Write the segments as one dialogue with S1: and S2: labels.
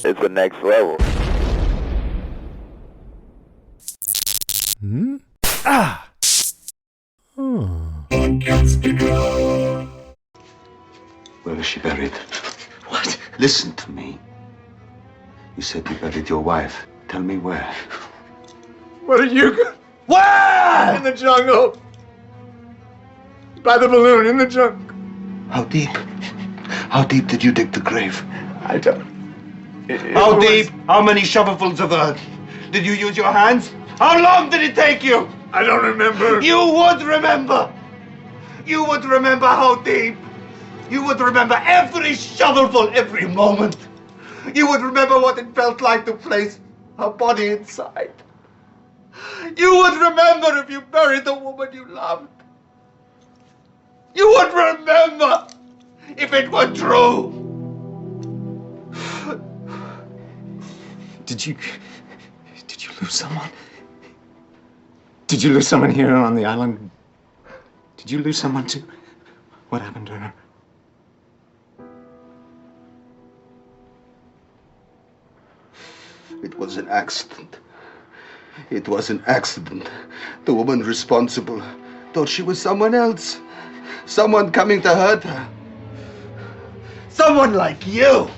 S1: It's the next level.
S2: Hmm? Ah!
S3: Where is she buried?
S4: What?
S3: Listen to me. You said you buried your wife. Tell me where.
S4: Where did you go?
S3: Where?
S4: In the jungle. By the balloon, in the jungle.
S3: How deep? How deep did you dig the grave?
S4: I don't...
S3: How deep? How many shovelfuls of earth? Did you use your hands? How long did it take you?
S4: I don't remember.
S3: You would remember. You would remember how deep. You would remember every shovelful, every moment. You would remember what it felt like to place her body inside. You would remember if you buried the woman you loved. You would remember if it were true.
S4: Did you lose someone? Did you lose someone here on the island? Did you lose someone too? What happened to her?
S3: It was an accident. It was an accident. The woman responsible thought she was someone else. Someone coming to hurt her. Someone like you.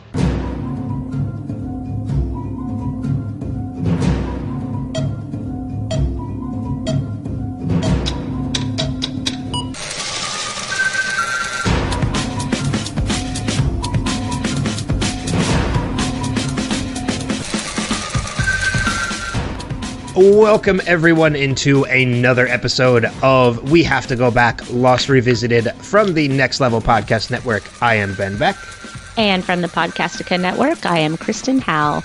S2: Welcome everyone into another episode of We Have to Go Back, Lost Revisited from the Next Level Podcast Network. I am Ben Beck.
S5: And from the Podcastica Network, I am Kristen Howell.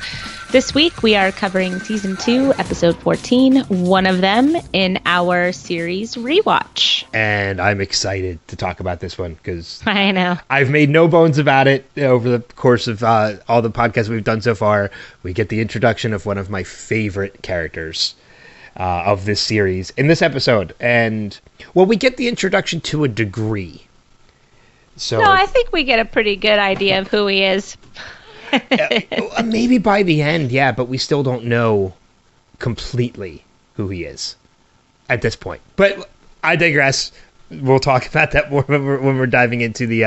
S5: This week we are covering Season 2, Episode 14, one of them in our series Rewatch.
S2: And I'm excited to talk about this one because
S5: I know
S2: I've made no bones about it over the course of all the podcasts we've done so far. We get the introduction of one of my favorite characters of this series in this episode. And, well, we get the introduction to a degree. So,
S5: no, I think we get a pretty good idea of who he is.
S2: Maybe by the end, yeah, but we still don't know completely who he is at this point. But I digress. We'll talk about that more when we're diving into the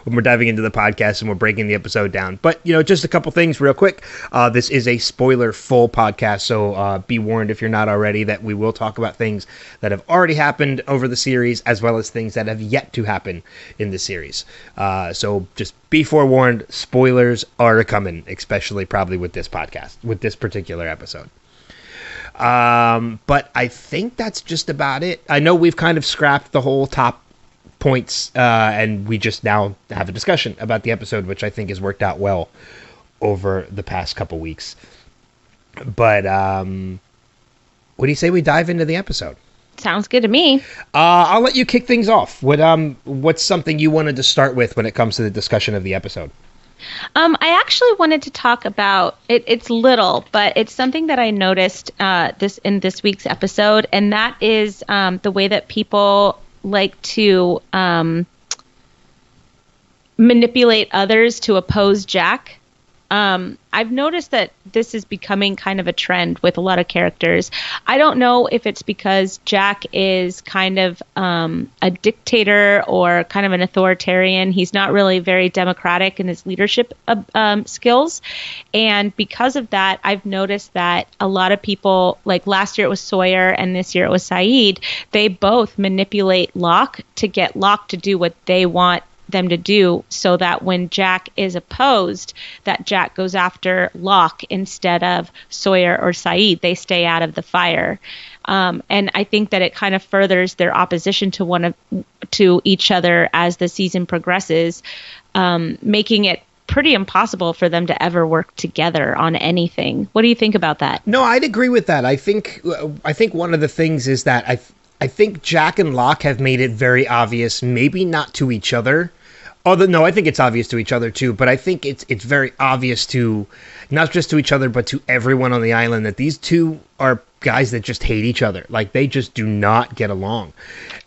S2: podcast and we're breaking the episode down. But just a couple things real quick. This is a spoiler full podcast, so be warned if you're not already that we will talk about things that have already happened over the series as well as things that have yet to happen in the series. So just be forewarned, spoilers are coming, especially probably with this podcast, with this particular episode. But I think that's just about it. I know we've kind of scrapped the whole top points, and we just now have a discussion about the episode, which I think has worked out well over the past couple weeks. But, what do you say we dive into the episode?
S5: Sounds good to me.
S2: I'll let you kick things off. What's something you wanted to start with when it comes to the discussion of the episode?
S5: I actually wanted to talk about it. It's little, but it's something that I noticed this week's episode, and that is the way that people like to manipulate others to oppose Jack. I've noticed that this is becoming kind of a trend with a lot of characters. I don't know if it's because Jack is kind of a dictator or kind of an authoritarian. He's not really very democratic in his leadership skills. And because of that, I've noticed that a lot of people, like last year it was Sawyer and this year it was Saeed, they both manipulate Locke to get Locke to do what they want them to do, so that when Jack is opposed, that Jack goes after Locke instead of Sawyer or Saeed. They stay out of the fire. And I think that it kind of furthers their opposition to each other as the season progresses, making it pretty impossible for them to ever work together on anything. What do you think about that?
S2: No, I'd agree with that. I think one of the things is that I think Jack and Locke have made it very obvious, maybe not to each other. Although, no, I think it's obvious to each other too, but I think it's very obvious to, not just to each other, but to everyone on the island, that these two are guys that just hate each other. Like, they just do not get along.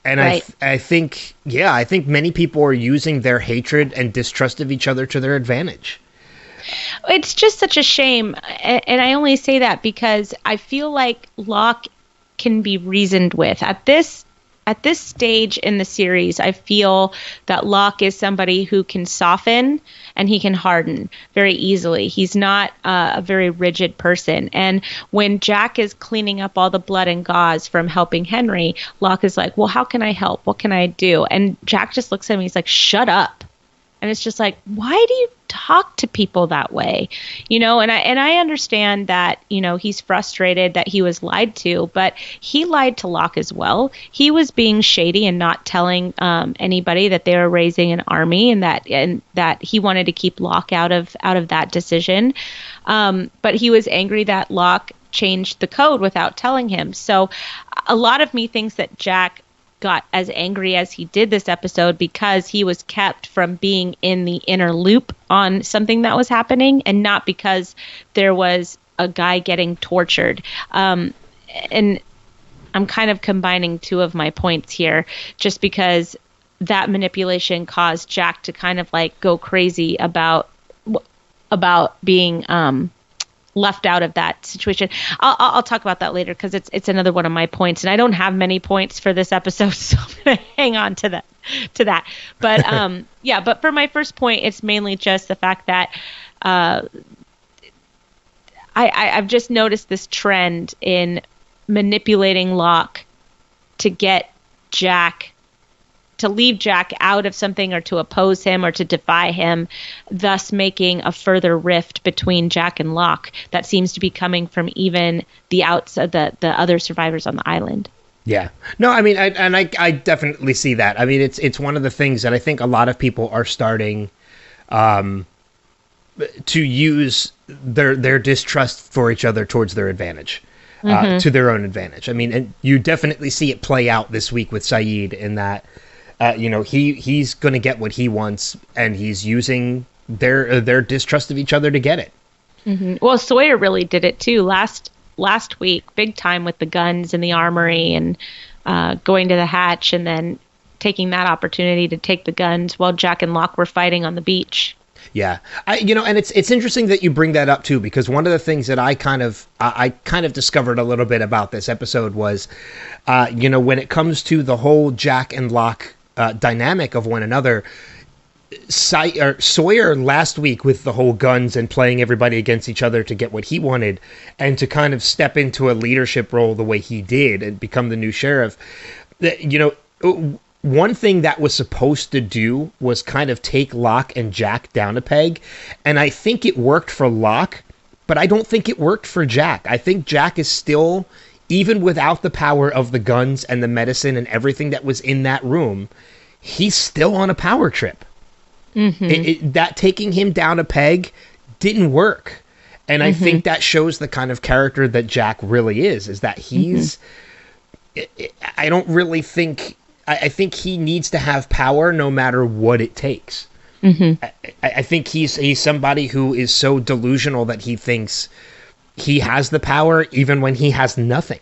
S2: And
S5: Right.
S2: I think many people are using their hatred and distrust of each other to their advantage.
S5: It's just such a shame. And I only say that because I feel like Locke can be reasoned with. At this stage in the series, I feel that Locke is somebody who can soften and he can harden very easily. He's not a very rigid person. And when Jack is cleaning up all the blood and gauze from helping Henry, Locke is like, well, how can I help? What can I do? And Jack just looks at him. He's like, shut up. And it's just like, why do you talk to people that way? And I understand that, he's frustrated that he was lied to, but he lied to Locke as well. He was being shady and not telling anybody that they were raising an army, and that he wanted to keep Locke out of that decision. But he was angry that Locke changed the code without telling him. So a lot of me thinks that Jack got as angry as he did this episode because he was kept from being in the inner loop on something that was happening, and not because there was a guy getting tortured. And I'm kind of combining two of my points here, just because that manipulation caused Jack to kind of like go crazy about being left out of that situation. I'll talk about that later because it's another one of my points, and I don't have many points for this episode, so I'm gonna hang on to that. But but for my first point, it's mainly just the fact that I've just noticed this trend in manipulating Locke to get Jack to leave Jack out of something, or to oppose him, or to defy him, thus making a further rift between Jack and Locke that seems to be coming from even the the other survivors on the island.
S2: Yeah. No, I mean, I definitely see that. I mean, it's one of the things that I think a lot of people are starting to use their distrust for each other towards their advantage, to their own advantage. I mean, and you definitely see it play out this week with Saeed in that, he's going to get what he wants, and he's using their distrust of each other to get it.
S5: Mm-hmm. Well, Sawyer really did it too last week, big time, with the guns and the armory, and going to the hatch, and then taking that opportunity to take the guns while Jack and Locke were fighting on the beach.
S2: Yeah, and it's interesting that you bring that up too, because one of the things that I kind of discovered a little bit about this episode was, when it comes to the whole Jack and Locke dynamic of one another, Sawyer last week with the whole guns and playing everybody against each other to get what he wanted, and to kind of step into a leadership role the way he did and become the new sheriff. One thing that was supposed to do was kind of take Locke and Jack down a peg, and I think it worked for Locke, but I don't think it worked for Jack. I think Jack is still, even without the power of the guns and the medicine and everything that was in that room, he's still on a power trip. Mm-hmm. That taking him down a peg didn't work. And I think that shows the kind of character that Jack really is that he's... I don't really think... I think he needs to have power no matter what it takes. Mm-hmm. I think he's somebody who is so delusional that he thinks he has the power even when he has nothing.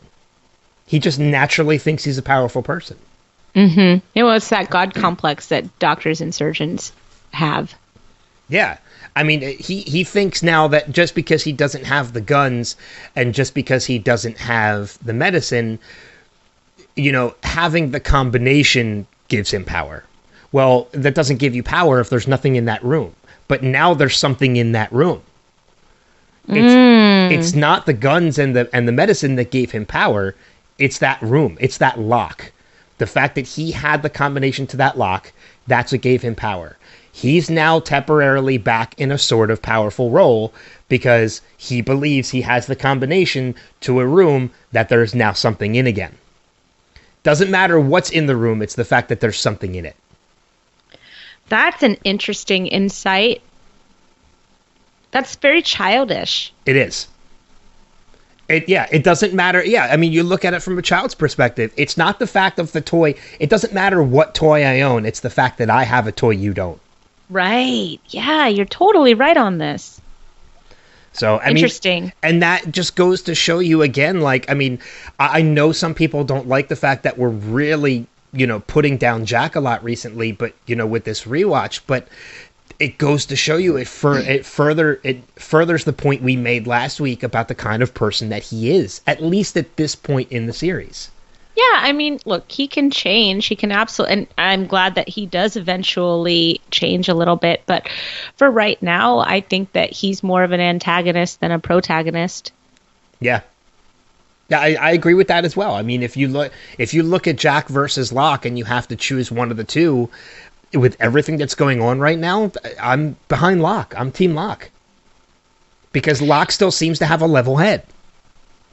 S2: He just naturally thinks he's a powerful person.
S5: Mm-hmm. It's that God complex that doctors and surgeons have. Yeah.
S2: I mean, he thinks now that just because he doesn't have the guns and just because he doesn't have the medicine, having the combination gives him power. Well, that doesn't give you power if there's nothing in that room. But now there's something in that room. It's not the guns and the medicine that gave him power. It's that room. It's that lock. The fact that he had the combination to that lock, that's what gave him power. He's now temporarily back in a sort of powerful role because he believes he has the combination to a room that there's now something in again. Doesn't matter what's in the room, it's the fact that there's something in it.
S5: That's an interesting insight. That's very childish.
S2: It is. It doesn't matter. Yeah, I mean, you look at it from a child's perspective. It's not the fact of the toy. It doesn't matter what toy I own. It's the fact that I have a toy you don't.
S5: Right. Yeah, you're totally right on this.
S2: So, I mean,
S5: Interesting.
S2: and that just goes to show you again, like, I mean, I know some people don't like the fact that we're really, putting down Jack a lot recently, but, with this rewatch, but it goes to show you it furthers the point we made last week about the kind of person that he is, at least at this point in the series.
S5: Yeah, I mean, look, he can change. He can absolutely, and I'm glad that he does eventually change a little bit. But for right now, I think that he's more of an antagonist than a protagonist.
S2: Yeah. Yeah, I agree with that as well. I mean, if you look at Jack versus Locke and you have to choose one of the two, with everything that's going on right now, I'm behind Locke. I'm Team Locke. Because Locke still seems to have a level head.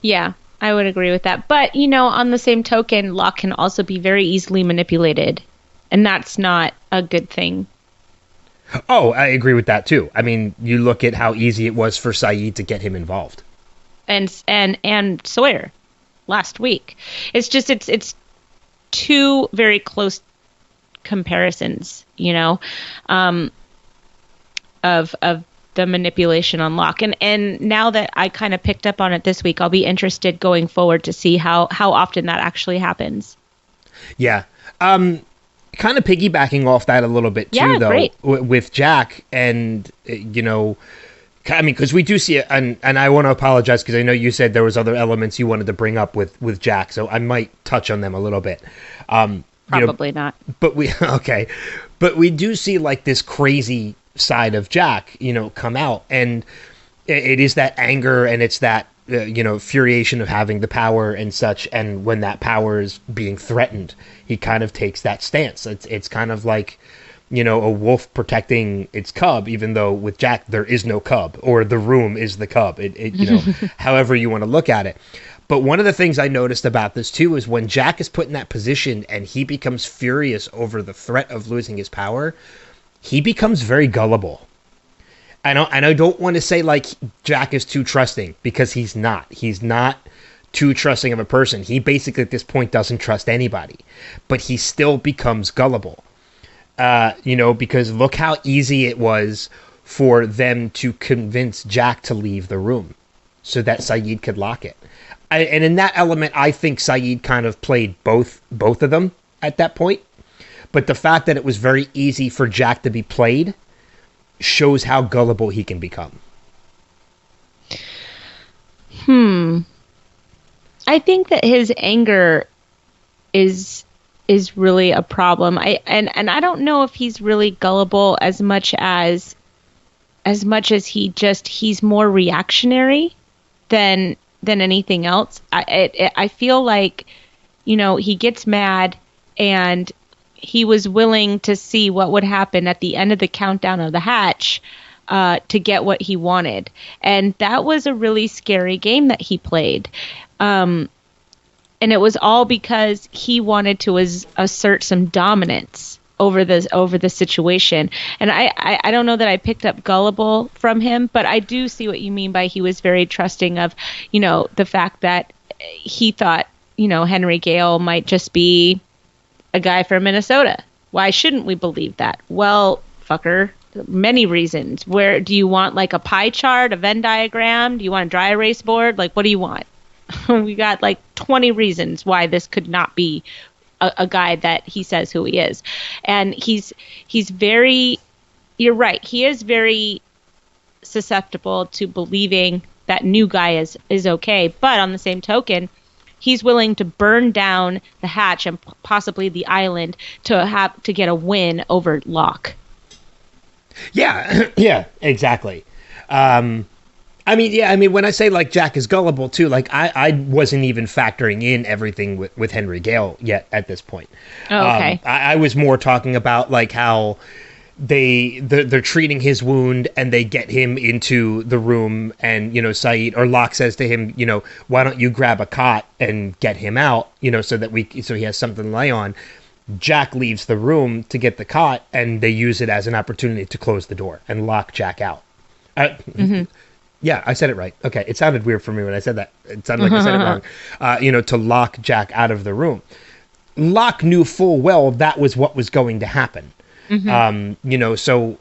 S5: Yeah, I would agree with that. But, on the same token, Locke can also be very easily manipulated. And that's not a good thing.
S2: Oh, I agree with that too. I mean, you look at how easy it was for Sayid to get him involved.
S5: And Sawyer last week. It's just it's two very close comparisons, of the manipulation on Locke. And now that I kind of picked up on it this week, I'll be interested going forward to see how often that actually happens.
S2: Yeah. Kind of piggybacking off that a little bit too, though,
S5: great.
S2: With Jack, and I mean, because we do see it, and I want to apologize because I know you said there was other elements you wanted to bring up with Jack, so I might touch on them a little bit.
S5: Probably not.
S2: But but we do see like this crazy side of Jack, come out, and it is that anger, and it's that furiation of having the power and such, and when that power is being threatened, he kind of takes that stance. It's kind of like a wolf protecting its cub, even though with Jack there is no cub, or the room is the cub. However you want to look at it. But one of the things I noticed about this too is when Jack is put in that position and he becomes furious over the threat of losing his power, he becomes very gullible. And I don't want to say like Jack is too trusting, because he's not. He's not too trusting of a person. He basically at this point doesn't trust anybody, but he still becomes gullible. Because look how easy it was for them to convince Jack to leave the room so that Sayid could lock it. And in that element, I think Sayid kind of played both of them at that point. But the fact that it was very easy for Jack to be played shows how gullible he can become.
S5: I think that his anger is really a problem. I don't know if he's really gullible as much as he's more reactionary than anything else. I feel like, he gets mad, and he was willing to see what would happen at the end of the countdown of the hatch to get what he wanted. And that was a really scary game that he played. And it was all because he wanted to assert some dominance over the situation. And I don't know that I picked up gullible from him, but I do see what you mean by he was very trusting of, the fact that he thought, Henry Gale might just be a guy from Minnesota. Why shouldn't we believe that? Well, fucker, many reasons. Where do you want like a pie chart, a Venn diagram? Do you want a dry erase board? Like, what do you want? We got like 20 reasons why this could not be a guy that he says who he is. And he's very, you're right, he is very susceptible to believing that new guy is okay. But on the same token, he's willing to burn down the hatch and possibly the island to get a win over Locke.
S2: Yeah, yeah, exactly. I mean, when I say like Jack is gullible too, like I wasn't even factoring in everything with Henry Gale yet at this point.
S5: Oh, okay.
S2: I was more talking about like how they're treating his wound and they get him into the room, and Sayid or Locke says to him, why don't you grab a cot and get him out, so he has something to lay on. Jack leaves the room to get the cot, and they use it as an opportunity to close the door and lock Jack out. Yeah, I said it right. Okay, it sounded weird for me when I said that. It sounded like I said it wrong. To lock Jack out of the room. Locke knew full well that was what was going to happen. So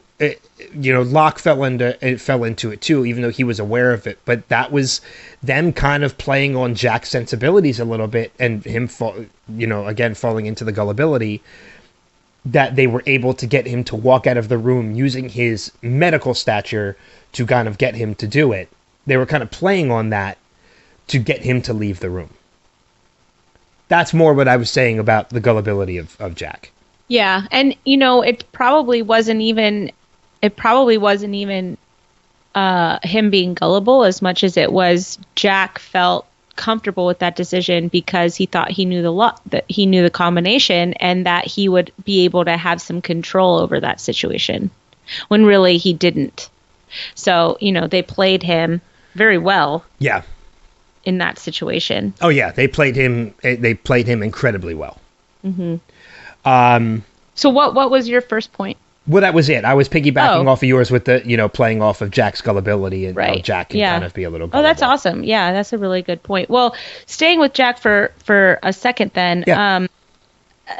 S2: Locke fell into it too, even though he was aware of it. But that was them kind of playing on Jack's sensibilities a little bit, and him, again falling into the gullibility. That they were able to get him to walk out of the room using his medical stature to kind of get him to do it. They were kind of playing on that to get him to leave the room. That's more what I was saying about the gullibility of Jack.
S5: Yeah, and it probably wasn't even him being gullible as much as it was Jack felt comfortable with that decision because he thought he knew that he knew the combination and that he would be able to have some control over that situation when really he didn't. So, they played him very well.
S2: Yeah.
S5: In that situation.
S2: Oh yeah, they played him incredibly well.
S5: Mm-hmm. So what was your first point?
S2: Well, that was it. I was piggybacking off of yours with the, playing off of Jack's gullibility and how Jack can kind of be a little gullible.
S5: Oh, that's awesome. Yeah, that's a really good point. Well, staying with Jack for a second then,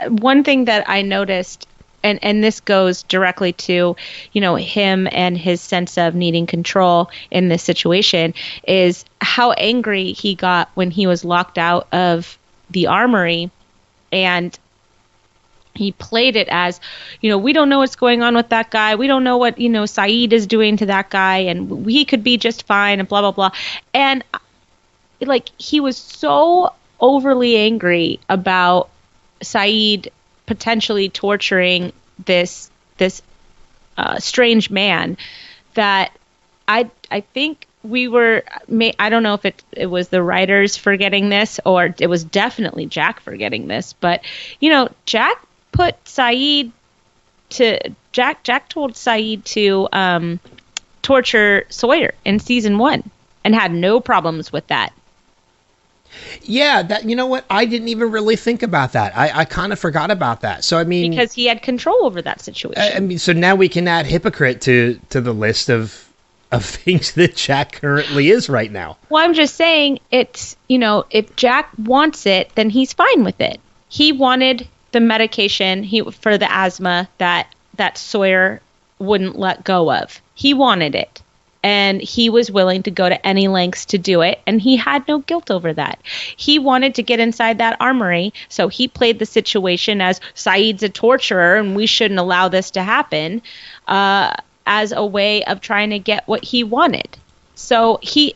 S5: one thing that I noticed, and this goes directly to, him and his sense of needing control in this situation, is how angry he got when he was locked out of the armory and he played it as, we don't know what's going on with that guy. We don't know what, Saeed is doing to that guy, and he could be just fine and blah, blah, blah. And he was so overly angry about Saeed potentially torturing this strange man that I think we were, I don't know if it was the writers forgetting this or it was definitely Jack forgetting this, but, Jack told Saeed to torture Sawyer in season 1 and had no problems with that.
S2: Yeah, that, you know what? I didn't even really think about that. I kind of forgot about that. So, I mean,
S5: because he had control over that situation.
S2: So now we can add hypocrite to the list of things that Jack currently is right now.
S5: Well, I'm just saying it's, if Jack wants it, then he's fine with it. He wanted the medication for the asthma that Sawyer wouldn't let go of. He wanted it. And he was willing to go to any lengths to do it. And he had no guilt over that. He wanted to get inside that armory. So he played the situation as Saeed's a torturer and we shouldn't allow this to happen as a way of trying to get what he wanted. So he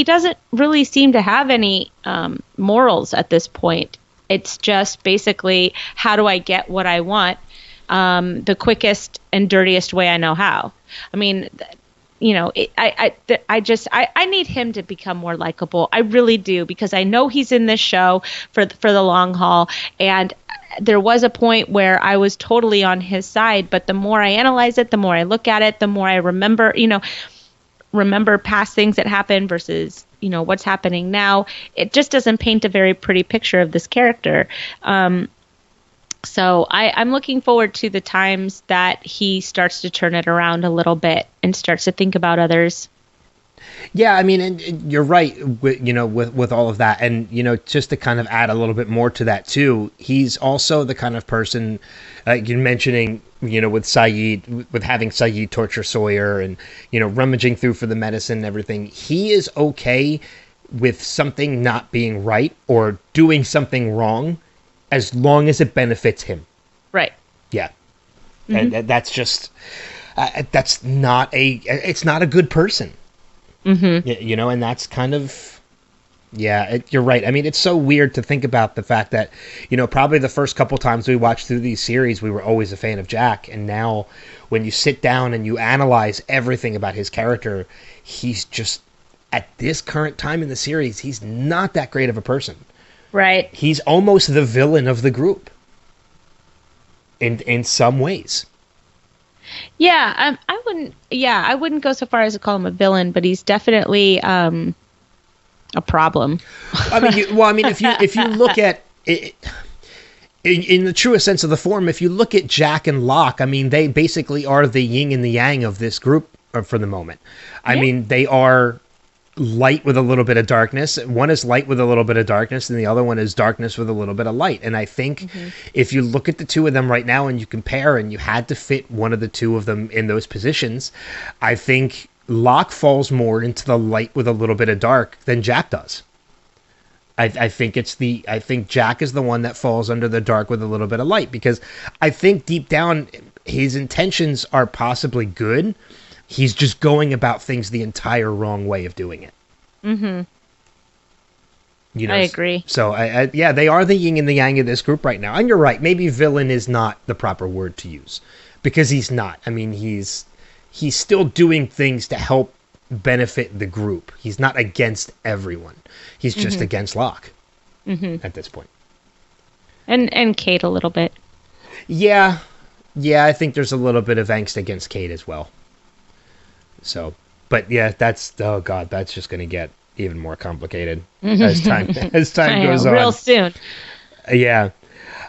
S5: doesn't really seem to have any morals at this point. It's just basically, how do I get what I want? The quickest and dirtiest way I know how. I mean, I need him to become more likable. I really do, because I know he's in this show for the long haul. And there was a point where I was totally on his side, but the more I analyze it, the more I look at it, the more I remember past things that happened versus, what's happening now. It just doesn't paint a very pretty picture of this character. So I'm looking forward to the times that he starts to turn it around a little bit and starts to think about others.
S2: Yeah, I mean, and you're right, with all of that. And, just to kind of add a little bit more to that, too, he's also the kind of person, you're mentioning, with Saeed, with having Saeed torture Sawyer and, rummaging through for the medicine and everything. He is okay with something not being right or doing something wrong, as long as it benefits him.
S5: Right.
S2: Yeah. Mm-hmm. And that's just, it's not a good person. Mm-hmm. And that's kind of, you're right. I mean, it's so weird to think about the fact that, probably the first couple times we watched through these series, we were always a fan of Jack. And now when you sit down and you analyze everything about his character, he's just, at this current time in the series, he's not that great of a person.
S5: Right.
S2: He's almost the villain of the group in some ways.
S5: Yeah, I wouldn't go so far as to call him a villain, but he's definitely a problem.
S2: I mean, if you look at it in the truest sense of the form, if you look at Jack and Locke, I mean, they basically are the yin and the yang of this group for the moment. I mean, they are light with a little bit of darkness. One is light with a little bit of darkness, and the other one is darkness with a little bit of light. And I think if you look at the two of them right now and you compare, and you had to fit one of the two of them in those positions, I think Locke falls more into the light with a little bit of dark than Jack does. I think Jack is the one that falls under the dark with a little bit of light, because I think deep down his intentions are possibly good. He's just going about things the entire wrong way of doing it.
S5: Mm-hmm.
S2: You know,
S5: I agree.
S2: So yeah, they are the yin and the yang of this group right now. And you're right, maybe villain is not the proper word to use, because he's not. I mean, he's still doing things to help benefit the group. He's not against everyone. He's just against Locke at this point.
S5: And Kate a little bit.
S2: Yeah, I think there's a little bit of angst against Kate as well. So, but yeah, that's just going to get even more complicated as time goes on.
S5: Real soon.
S2: Yeah.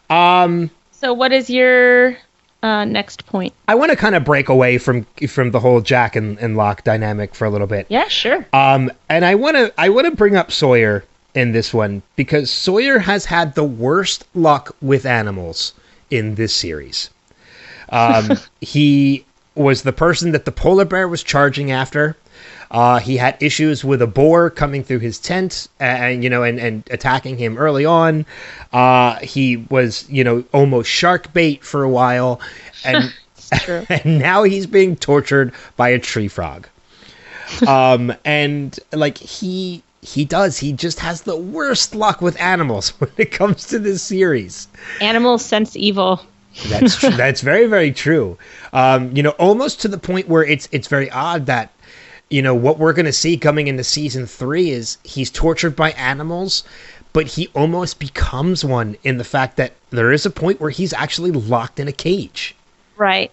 S5: So what is your next point?
S2: I want to kind of break away from the whole Jack and Locke dynamic for a little bit.
S5: Yeah, sure.
S2: And I want to bring up Sawyer in this one, because Sawyer has had the worst luck with animals in this series. He was the person that the polar bear was charging after. He had issues with a boar coming through his tent and attacking him early on. He was, almost shark bait for a while. And,
S5: True.
S2: and now he's being tortured by a tree frog. And like he just has the worst luck with animals when it comes to this series.
S5: Animals sense evil.
S2: That's true. That's very, very true. Almost to the point where it's very odd that, what we're going to see coming into season 3 is he's tortured by animals, but he almost becomes one in the fact that there is a point where he's actually locked in a cage.
S5: Right.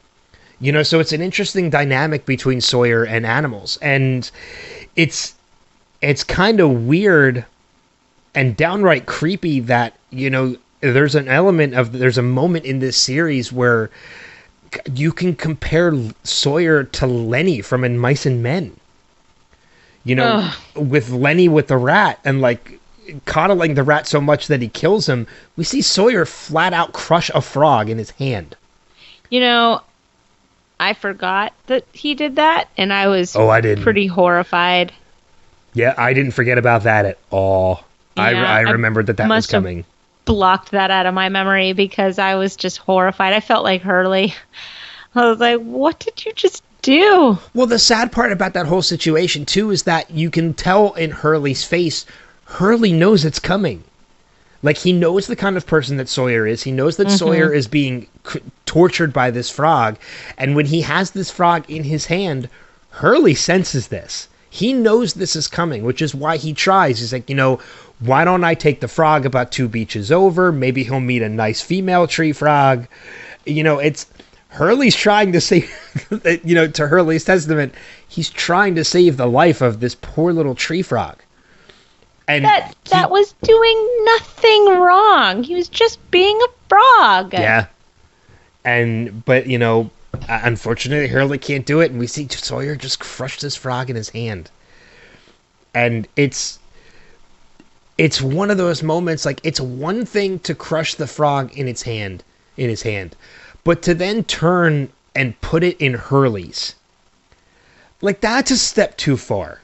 S2: So it's an interesting dynamic between Sawyer and animals. And it's kind of weird and downright creepy that, there's a moment in this series where you can compare Sawyer to Lenny from In Mice and Men. With Lenny with the rat and like coddling the rat so much that he kills him. We see Sawyer flat out crush a frog in his hand.
S5: I forgot that he did that, and I was pretty horrified.
S2: Yeah, I didn't forget about that at all.
S5: Yeah,
S2: I remembered that was coming.
S5: Blocked that out of my memory because I was just horrified. I felt like Hurley. I was like, what did you just do?
S2: Well, the sad part about that whole situation, too, is that you can tell in Hurley's face, Hurley knows it's coming. Like, he knows the kind of person that Sawyer is. He knows that Sawyer is being tortured by this frog. And when he has this frog in his hand, Hurley senses this. He knows this is coming, which is why he tries. He's like, why don't I take the frog about 2 beaches over? Maybe he'll meet a nice female tree frog. It's Hurley's trying to save, to Hurley's testament, he's trying to save the life of this poor little tree frog. And
S5: that was doing nothing wrong. He was just being a frog.
S2: Yeah. But unfortunately, Hurley can't do it, and we see Sawyer just crush this frog in his hand. And it's one of those moments, like, it's one thing to crush the frog in his hand, but to then turn and put it in Hurley's, like, that's a step too far.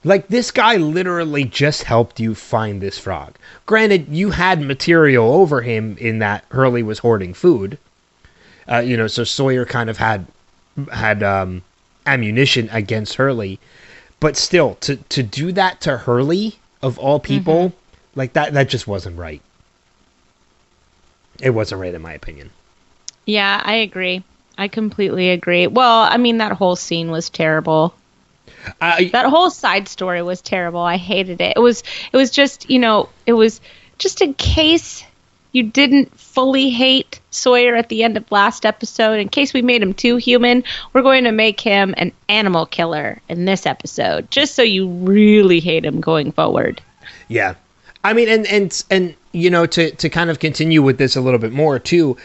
S2: Like, this guy literally just helped you find this frog. Granted, you had material over him in that Hurley was hoarding food. So Sawyer kind of had ammunition against Hurley. But still, to do that to Hurley, of all people, like, that just wasn't right. It wasn't right, in my opinion.
S5: Yeah, I agree. I completely agree. Well, I mean, that whole scene was terrible. That whole side story was terrible. I hated it. It was just, it was just in case you didn't fully hate Sawyer at the end of last episode, in case we made him too human, we're going to make him an animal killer in this episode, just so you really hate him going forward.
S2: Yeah. I mean, and to kind of continue with this a little bit more too,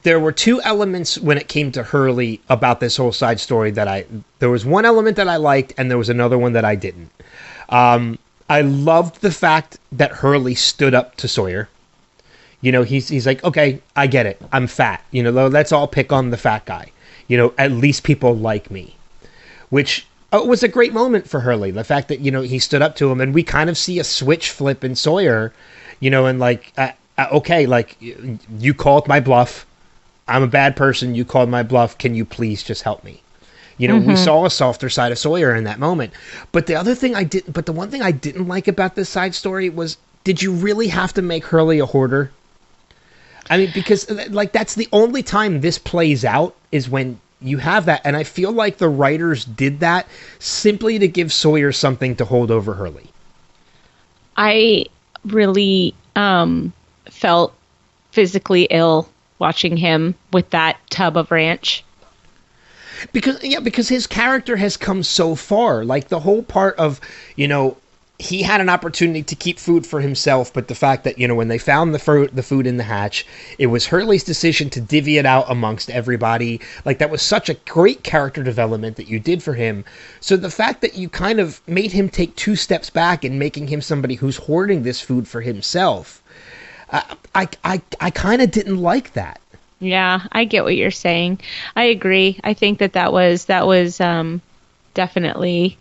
S2: there were two elements when it came to Hurley about this whole side story there was one element that I liked, and there was another one that I didn't. I loved the fact that Hurley stood up to Sawyer. He's like, okay, I get it. I'm fat. Let's all pick on the fat guy. At least people like me. Which was a great moment for Hurley. The fact that, he stood up to him, and we kind of see a switch flip in Sawyer, and like, okay, like, you called my bluff. I'm a bad person. You called my bluff. Can you please just help me? We saw a softer side of Sawyer in that moment. But the one thing I didn't like about this side story was, did you really have to make Hurley a hoarder? I mean, because like that's the only time this plays out is when you have that. And I feel like the writers did that simply to give Sawyer something to hold over Hurley.
S5: I really felt physically ill watching him with that tub of ranch.
S2: Because his character has come so far. Like the whole part of, he had an opportunity to keep food for himself, but the fact that, when they found the food in the hatch, it was Hurley's decision to divvy it out amongst everybody. Like that was such a great character development that you did for him. So the fact that you kind of made him take 2 steps back and making him somebody who's hoarding this food for himself, I kind of didn't like that.
S5: Yeah, I get what you're saying. I agree. I think that was definitely.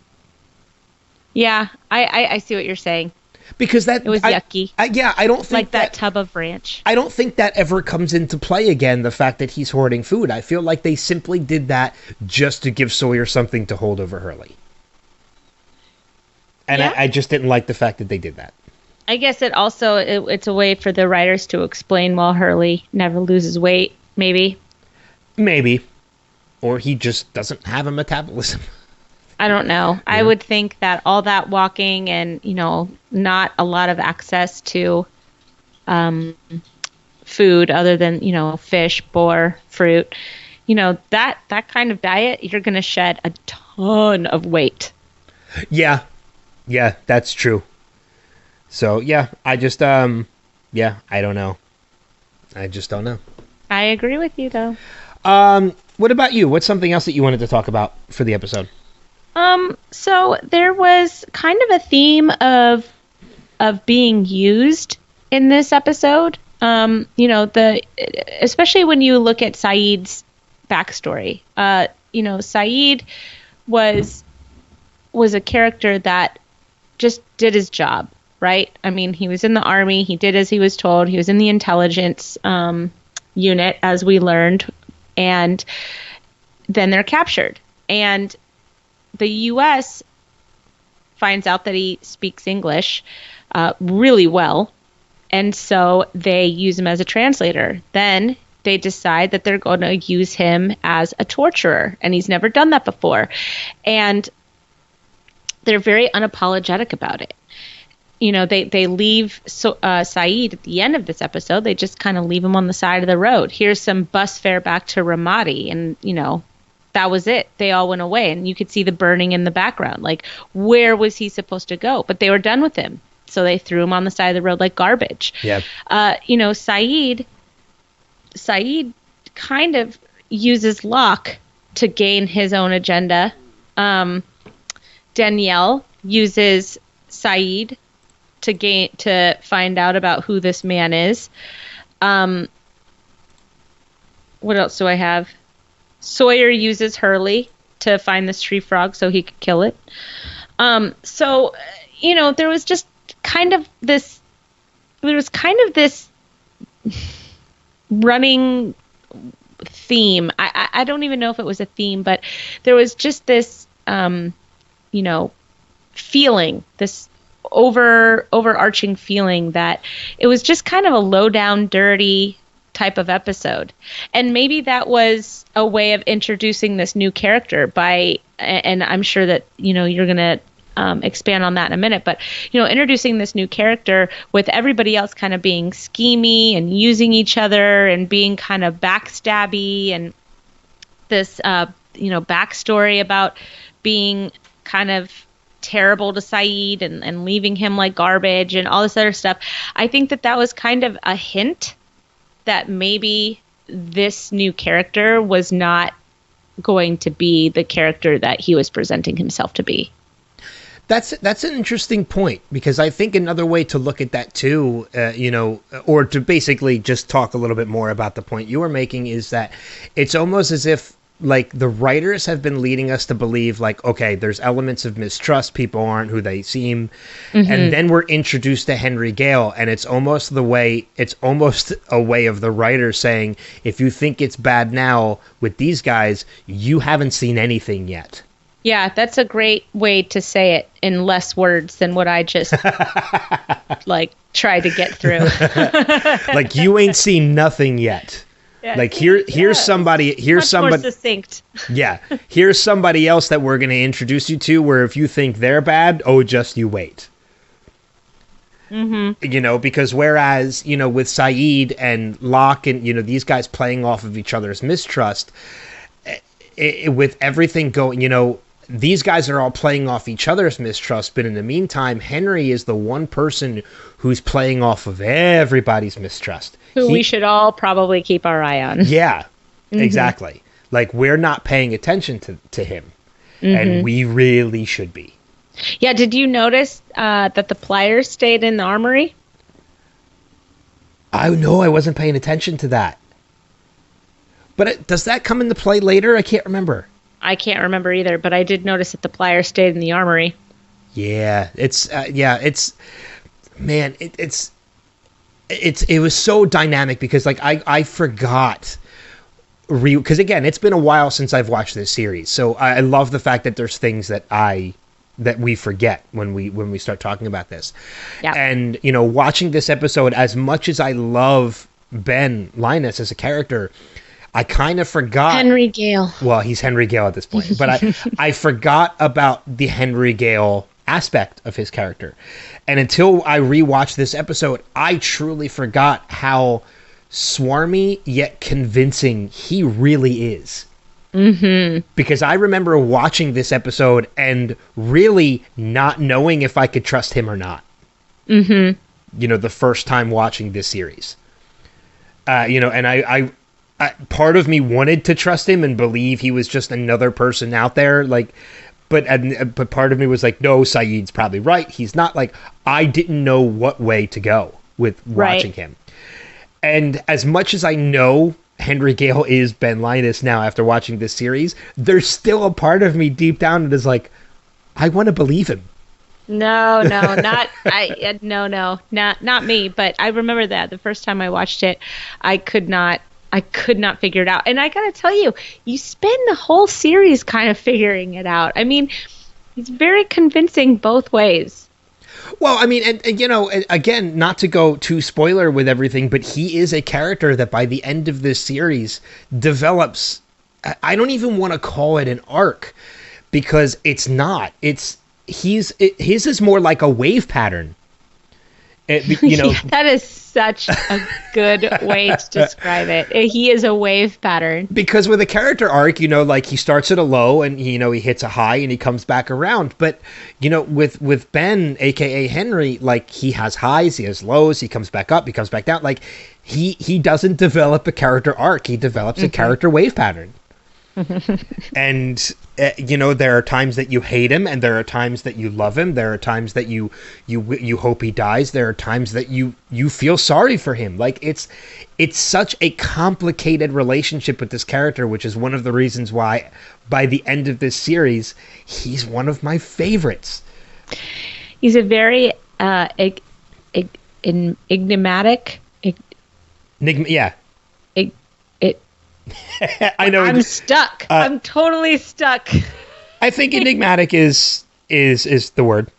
S5: Yeah, I see what you're saying.
S2: Because it
S5: was yucky.
S2: I don't think
S5: like that tub of ranch.
S2: I don't think that ever comes into play again. The fact that he's hoarding food, I feel like they simply did that just to give Sawyer something to hold over Hurley. And yeah. I just didn't like the fact that they did that.
S5: I guess it's a way for the writers to explain why Hurley never loses weight, maybe.
S2: Maybe. Or he just doesn't have a metabolism.
S5: I don't know. Yeah. I would think that all that walking and, not a lot of access to food other than, fish, boar, fruit, that kind of diet, you're going to shed a ton of weight.
S2: Yeah. Yeah, that's true. So, yeah, I just, I don't know. I just don't know.
S5: I agree with you, though.
S2: What about you? What's something else that you wanted to talk about for the episode?
S5: So there was kind of a theme of being used in this episode. Especially when you look at Saeed's backstory. Saeed was a character that just did his job. Right? I mean, he was in the army. He did as he was told. He was in the intelligence unit, as we learned. And then they're captured. And the U.S. finds out that he speaks English really well. And so they use him as a translator. Then they decide that they're going to use him as a torturer. And he's never done that before. And they're very unapologetic about it. They leave Saeed at the end of this episode. They just kind of leave him on the side of the road. Here's some bus fare back to Ramadi. And, that was it. They all went away. And you could see the burning in the background. Like, where was he supposed to go? But they were done with him. So they threw him on the side of the road like garbage.
S2: Yeah.
S5: Saeed kind of uses Locke to gain his own agenda. Danielle uses Saeed to find out about who this man is. What else do I have? Sawyer uses Hurley to find this tree frog so he could kill it. There was just kind of this running theme. I don't even know if it was a theme, but there was just this, feeling, this overarching feeling that it was just kind of a low down, dirty type of episode. And maybe that was a way of introducing this new character and I'm sure that, you're going to expand on that in a minute, but, introducing this new character with everybody else kind of being schemy and using each other and being kind of backstabby, and this, backstory about being kind of terrible to Saeed and leaving him like garbage and all this other stuff. I think that was kind of a hint that maybe this new character was not going to be the character that he was presenting himself to be.
S2: That's an interesting point, because I think another way to look at that too, or to basically just talk a little bit more about the point you were making, is that it's almost as if like the writers have been leading us to believe like, okay, there's elements of mistrust, people aren't who they seem, and then we're introduced to Henry Gale, and it's almost a way of the writers saying, if you think it's bad now with these guys, you haven't seen anything yet.
S5: Yeah, that's a great way to say it in less words than what I just like tried to get through.
S2: Like, you ain't seen nothing yet.
S5: Yeah,
S2: like here's somebody
S5: more succinct.
S2: Yeah, here's somebody else that we're going to introduce you to, where if you think they're bad, just you wait. Because whereas, with Saeed and Locke and, these guys playing off of each other's mistrust, with everything going, these guys are all playing off each other's mistrust, but in the meantime, Henry is the one person who's playing off of everybody's mistrust.
S5: Who we should all probably keep our eye on.
S2: Yeah, exactly. Like, we're not paying attention to him, and we really should be.
S5: Yeah, did you notice that the pliers stayed in the armory?
S2: I wasn't paying attention to that. But does that come into play later? I can't remember.
S5: I can't remember either, but I did notice that the pliers stayed in the armory.
S2: Yeah, it was so dynamic, because like I forgot, because again, it's been a while since I've watched this series, so I love the fact that there's things that we forget when we start talking about this. Yeah. And watching this episode, as much as I love Ben Linus as a character, I kind of forgot
S5: Henry Gale.
S2: Well, he's Henry Gale at this point, but I forgot about the Henry Gale aspect of his character. And until I rewatched this episode, I truly forgot how swarmy yet convincing he really is. Because I remember watching this episode and really not knowing if I could trust him or not. The first time watching this series. And I part of me wanted to trust him and believe he was just another person out there, like, but part of me was like, no, Saeed's probably right. He's not. Like, I didn't know what way to go with watching him. And as much as I know Henry Gale is Ben Linus now after watching this series, there's still a part of me deep down that is like, I want to believe him.
S5: No, not me. But I remember that the first time I watched it, I could not figure it out. And I got to tell you, you spend the whole series kind of figuring it out. I mean, it's very convincing both ways.
S2: Well, I mean, and again, not to go too spoiler with everything, but he is a character that by the end of this series develops, I don't even want to call it an arc, because it's not. His is more like a wave pattern.
S5: That is such a good way to describe it. He is a wave pattern. Because
S2: with a character arc, like he starts at a low and he hits a high and he comes back around. But with Ben, aka Henry, like, he has highs, he has lows, he comes back up, he comes back down. Like, he doesn't develop a character arc. He develops a character wave pattern. And there are times that you hate him, and there are times that you love him. There are times that you hope he dies. There are times that you feel sorry for him. Like, it's such a complicated relationship with this character, which is one of the reasons why by the end of this series, he's one of my favorites.
S5: He's a very enigmatic.
S2: Yeah. I know.
S5: I'm stuck. I'm totally stuck.
S2: I think enigmatic is the word.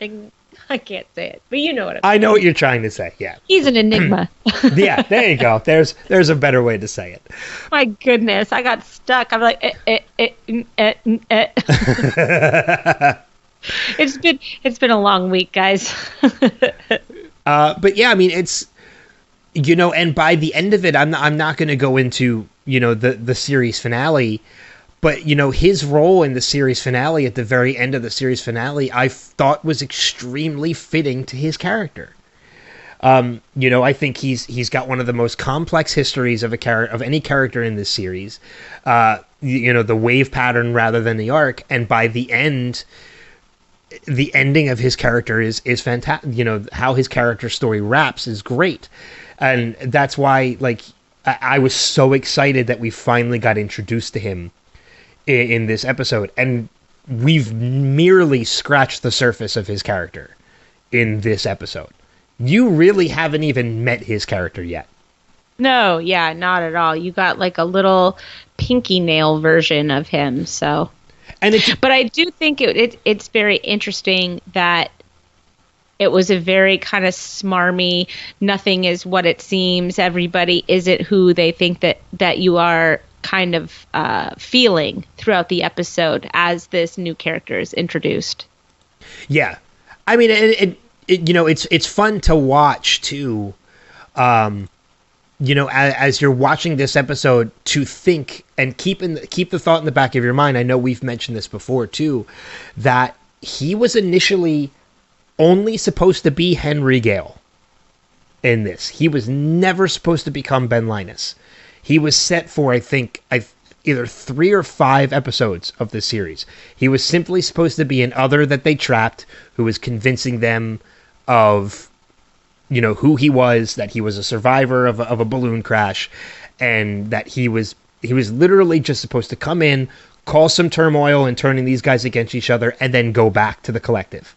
S5: I can't say it, but you know what
S2: I know what you're trying to say. Yeah.
S5: He's an enigma.
S2: Yeah, there you go. There's a better way to say it.
S5: My goodness, I got stuck. I'm like, It's been a long week, guys.
S2: But yeah, I mean, it's, and by the end of it, I'm not going to go into, the series finale, but, his role in the series finale, at the very end of the series finale, I thought was extremely fitting to his character. I think he's got one of the most complex histories of any character in this series. The wave pattern rather than the arc, and by the end, the ending of his character is fantastic. How his character story wraps is great, and that's why I was so excited that we finally got introduced to him in this episode, and we've merely scratched the surface of his character in this episode. You really haven't even met his character yet.
S5: No, yeah, not at all. You got like a little pinky nail version of him, so. But I do think it's very interesting that it was a very kind of smarmy, nothing is what it seems, everybody isn't who they think that you are kind of feeling throughout the episode as this new character is introduced.
S2: Yeah. I mean, it's fun to watch too, as you're watching this episode, to think and keep the thought in the back of your mind. I know we've mentioned this before too, that he was initially only supposed to be Henry Gale in this. He was never supposed to become Ben Linus. He was set for, I think, either 3 or 5 episodes of this series. He was simply supposed to be an other that they trapped, who was convincing them of, who he was, that he was a survivor of a balloon crash, and that he was literally just supposed to come in, cause some turmoil and turning these guys against each other, and then go back to the collective.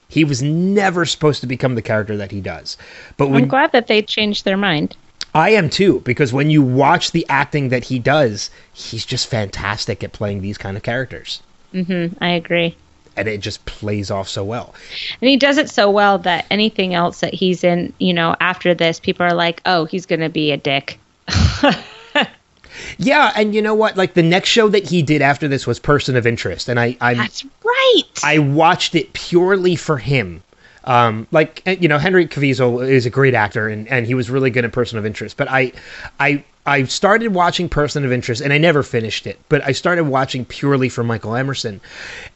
S2: He was never supposed to become the character that he does. But
S5: I'm glad that they changed their mind.
S2: I am too, because when you watch the acting that he does, he's just fantastic at playing these kind of characters.
S5: Mm-hmm, I agree.
S2: And it just plays off so well.
S5: And he does it so well that anything else that he's in, after this, people are like, oh, he's going to be a dick.
S2: Yeah, and you know what? Like, the next show that he did after this was Person of Interest, and
S5: That's right.
S2: I watched it purely for him. Henry Caviezel is a great actor, and he was really good in Person of Interest. But I started watching Person of Interest, and I never finished it. But I started watching purely for Michael Emerson,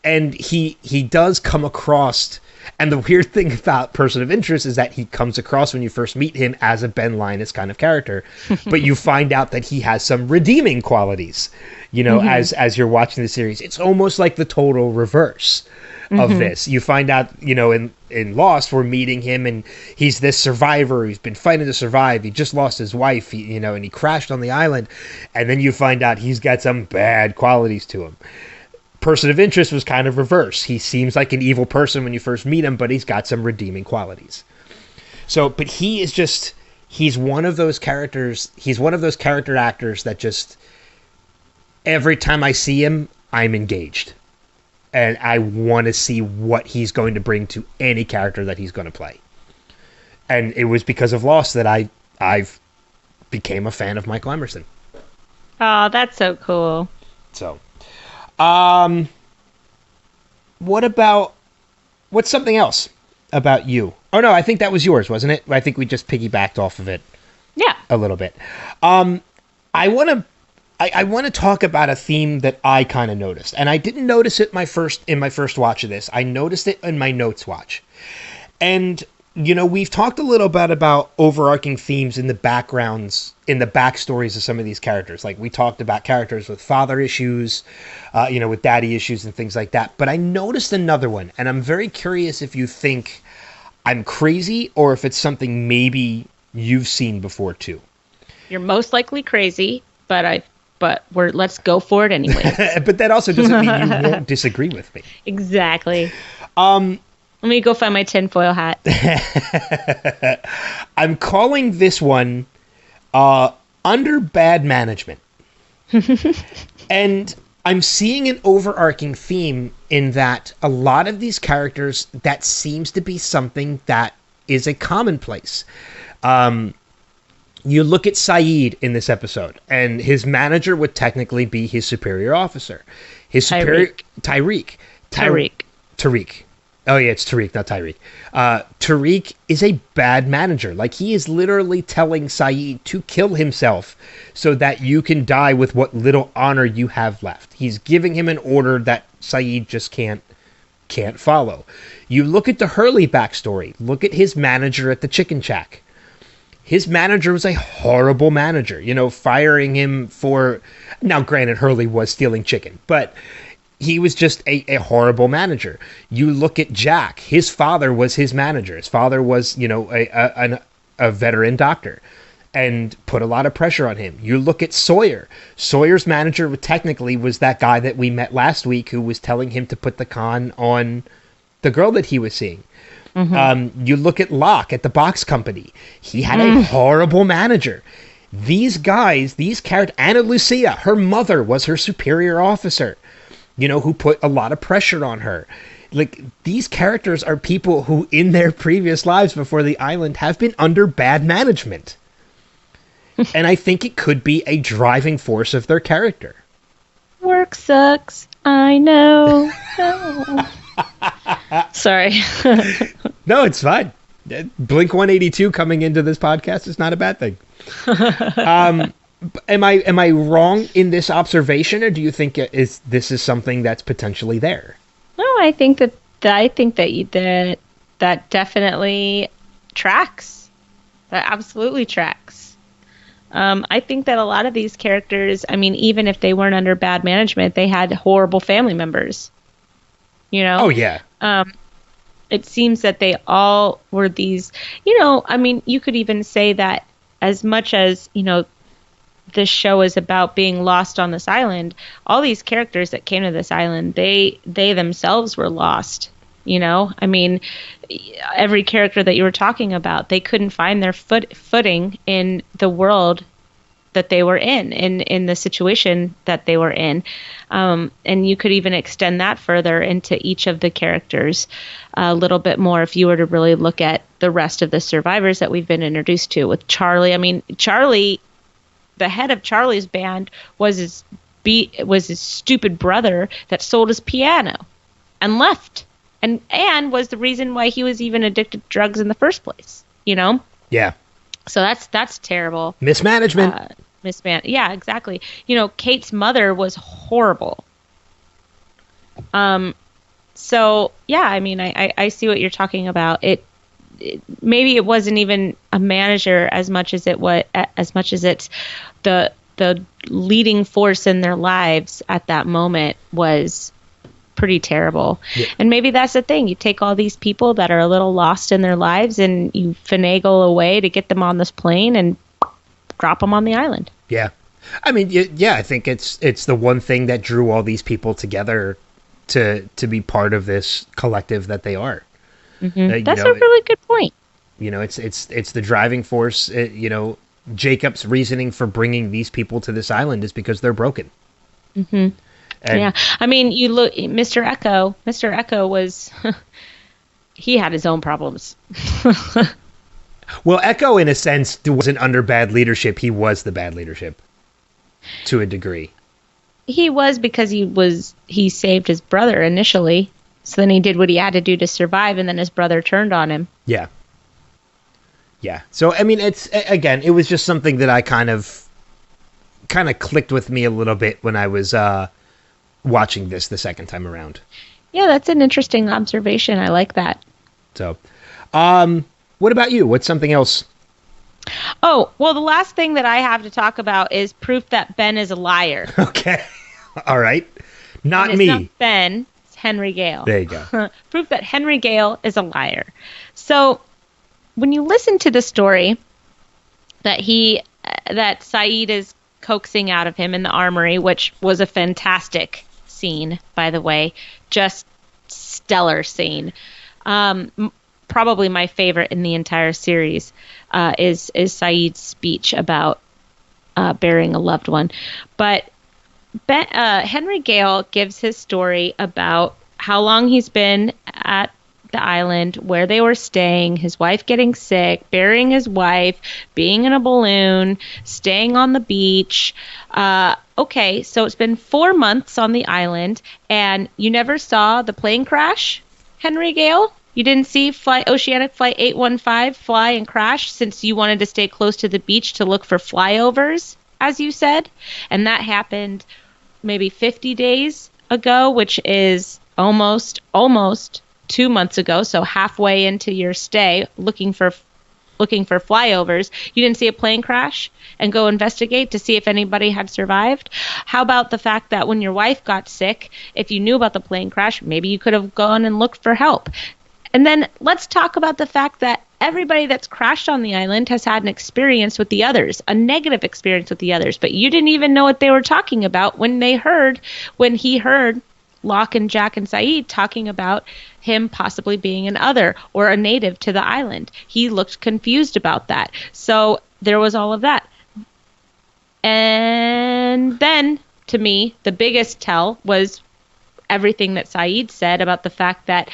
S2: and he does come across. And the weird thing about Person of Interest is that he comes across, when you first meet him, as a Ben Linus kind of character, but you find out that he has some redeeming qualities. As you're watching the series, it's almost like the total reverse of this. You find out, in Lost, we're meeting him, and he's this survivor who's been fighting to survive. He just lost his wife, and he crashed on the island, and then you find out he's got some bad qualities to him. Person of Interest was kind of reverse. He seems like an evil person when you first meet him, but he's got some redeeming qualities. So, but he's one of those characters. He's one of those character actors that just, every time I see him, I'm engaged. And I want to see what he's going to bring to any character that he's going to play. And it was because of Lost that I've became a fan of Michael Emerson.
S5: Oh, that's so cool.
S2: So, what's something else about you? Oh no, I think that was yours, wasn't it? I think we just piggybacked off of it.
S5: Yeah.
S2: A little bit. I want to talk about a theme that I kind of noticed, and I didn't notice it in my first watch of this. I noticed it in my notes watch. And we've talked a little bit about overarching themes in the backgrounds, in the backstories of some of these characters. Like, we talked about characters with father issues, with daddy issues and things like that. But I noticed another one, and I'm very curious if you think I'm crazy or if it's something maybe you've seen before too.
S5: You're most likely crazy, but let's go for it anyway.
S2: But that also doesn't mean you won't disagree with me.
S5: Exactly. Let me go find my tinfoil hat.
S2: I'm calling this one Under Bad Management. And I'm seeing an overarching theme in that a lot of these characters, that seems to be something that is a commonplace. You look at Saeed in this episode, and his manager would technically be his superior officer. His superior... Tariq. Oh, yeah, it's Tariq, not Tyreek. Tariq is a bad manager. Like, he is literally telling Saeed to kill himself so that you can die with what little honor you have left. He's giving him an order that Saeed just can't can't follow. You look at the Hurley backstory. Look at his manager at the Chicken Shack. His manager was a horrible manager, firing him for... Now, granted, Hurley was stealing chicken, but he was just a horrible manager. You look at Jack. His father was his manager. His father was, a veteran doctor and put a lot of pressure on him. You look at Sawyer. Sawyer's manager technically was that guy that we met last week who was telling him to put the con on the girl that he was seeing. Mm-hmm. You look at Locke at the box company. He had a horrible manager. These guys, these characters, Anna Lucia, her mother was her superior officer, who put a lot of pressure on her. Like, these characters are people who in their previous lives before the island have been under bad management. And I think it could be a driving force of their character.
S5: Work sucks. I know. Sorry.
S2: No, it's fine. Blink 182 coming into this podcast is not a bad thing. Am I wrong in this observation, or do you think this is something that's potentially there?
S5: No, I think that definitely tracks. That absolutely tracks. I think that a lot of these characters, I mean, even if they weren't under bad management, they had horrible family members.
S2: Oh, yeah.
S5: It seems that they all were these, I mean, you could even say that as much as, this show is about being lost on this island, all these characters that came to this island, they themselves were lost. I mean, every character that you were talking about, they couldn't find their footing in the world that they were in the situation that they were in. And you could even extend that further into each of the characters a little bit more if you were to really look at the rest of the survivors that we've been introduced to. With Charlie, I mean, Charlie, the head of Charlie's band was his stupid brother that sold his piano and left. And was the reason why he was even addicted to drugs in the first place,
S2: Yeah. So
S5: that's terrible.
S2: Mismanagement.
S5: Yeah, exactly. Kate's mother was horrible. So yeah, I mean, I see what you're talking about. Maybe it wasn't even a manager as much as it's the leading force in their lives at that moment was pretty terrible. Yeah. And maybe that's the thing. You take all these people that are a little lost in their lives and you finagle a way to get them on this plane and drop them on the island.
S2: Yeah. I mean, yeah, I think it's the one thing that drew all these people together to be part of this collective that they are.
S5: Mm-hmm. That's a really good point.
S2: It's the driving force. Jacob's reasoning for bringing these people to this island is because they're broken.
S5: Mm-hmm. Yeah, I mean, you look, Mr. Echo. Mr. Echo was, he had his own problems.
S2: Well, Echo, in a sense, wasn't under bad leadership. He was the bad leadership, to a degree.
S5: He was because he saved his brother initially. So then he did what he had to do to survive, and then his brother turned on him.
S2: Yeah. Yeah. So, I mean, it was just something that I kind of clicked with me a little bit when I was watching this the second time around.
S5: Yeah, that's an interesting observation. I like that.
S2: So, what about you? What's something else?
S5: Oh, well, the last thing that I have to talk about is proof that Ben is a liar.
S2: Okay. All right. Not
S5: it's
S2: me.
S5: Not Ben. It's Henry Gale.
S2: There you go.
S5: Proof that Henry Gale is a liar. So when you listen to the story that Saeed is coaxing out of him in the armory, which was a fantastic scene, by the way, just stellar scene. Probably my favorite in the entire series is Saeed's speech about burying a loved one. But Henry Gale gives his story about how long he's been at the island, where they were staying, his wife getting sick, burying his wife, being in a balloon, staying on the beach. Okay, so it's been 4 months on the island, and you never saw the plane crash, Henry Gale? You didn't see Oceanic Flight 815 fly and crash since you wanted to stay close to the beach to look for flyovers, as you said? And that happened maybe 50 days ago, which is almost 2 months ago, so halfway into your stay, looking for flyovers, you didn't see a plane crash and go investigate to see if anybody had survived? How about the fact that when your wife got sick, if you knew about the plane crash, maybe you could have gone and looked for help? And then let's talk about the fact that everybody that's crashed on the island has had an experience with the others, a negative experience with the others, but you didn't even know what they were talking about when he heard Locke and Jack and Saeed talking about him possibly being an other or a native to the island. He looked confused about that. So there was all of that. And then, to me, the biggest tell was everything that Saeed said about the fact that,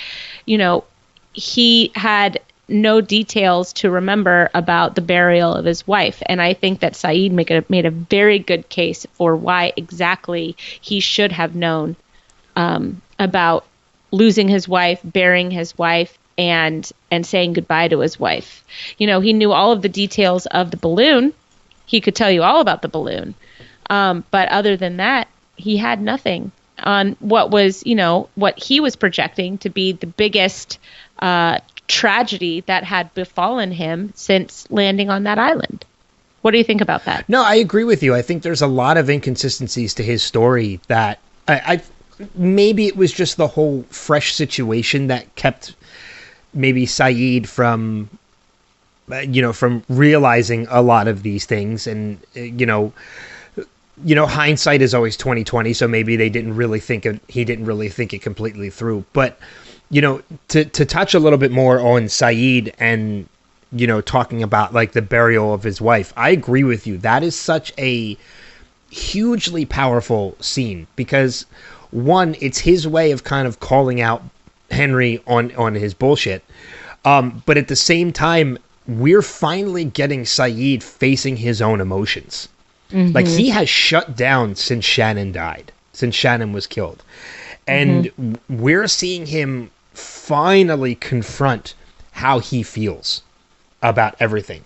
S5: he had no details to remember about the burial of his wife. And I think that Saeed made a very good case for why exactly he should have known about losing his wife, burying his wife, and saying goodbye to his wife. He knew all of the details of the balloon. He could tell you all about the balloon. But other than that, he had nothing on what was, what he was projecting to be the biggest tragedy that had befallen him since landing on that island. What do you think about that?
S2: No, I agree with you. I think there's a lot of inconsistencies to his story that I maybe it was just the whole fresh situation that kept maybe Saeed from realizing a lot of these things. And, hindsight is always 20/20. So maybe he didn't really think it completely through. But, to touch a little bit more on Saeed and, talking about like the burial of his wife, I agree with you. That is such a hugely powerful scene because, one, it's his way of kind of calling out Henry on his bullshit. But at the same time, we're finally getting Saeed facing his own emotions. Mm-hmm. Like, he has shut down since Shannon died, since Shannon was killed. And we're seeing him finally confront how he feels about everything.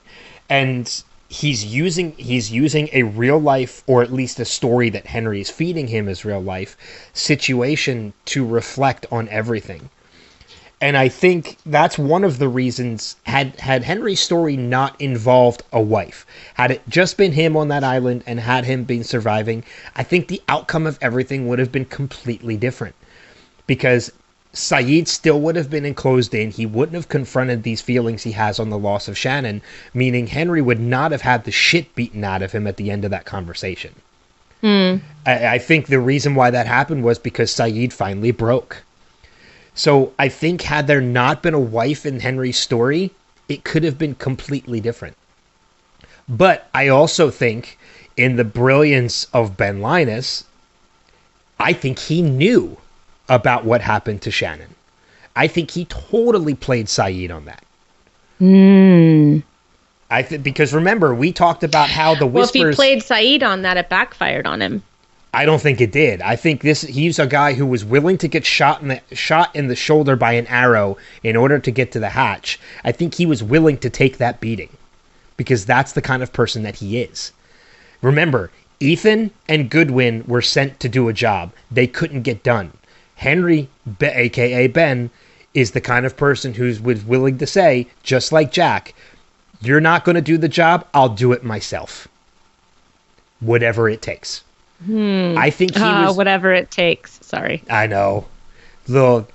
S2: And he's using a real life, or at least a story that Henry is feeding him as real life situation to reflect on everything. And I think that's one of the reasons, had Henry's story not involved a wife, had it just been him on that island and had him been surviving, I think the outcome of everything would have been completely different. Because Saeed still would have been enclosed in. He wouldn't have confronted these feelings he has on the loss of Shannon, meaning Henry would not have had the shit beaten out of him at the end of that conversation. I think the reason why that happened was because Saeed finally broke. So I think had there not been a wife in Henry's story, it could have been completely different. But I also think in the brilliance of Ben Linus, I think he knew about what happened to Shannon. I think he totally played Saeed on that. Because remember, we talked about how the Whispers...
S5: Well, if he played Saeed on that, it backfired on him.
S2: I don't think it did. I think he's a guy who was willing to get shot in the shoulder by an arrow in order to get to the hatch. I think he was willing to take that beating because that's the kind of person that he is. Remember, Ethan and Goodwin were sent to do a job. They couldn't get done. Henry, aka Ben, is the kind of person who's willing to say, just like Jack, you're not going to do the job, I'll do it myself. Whatever it takes. I think he was...
S5: Whatever it takes. Sorry.
S2: I know. Little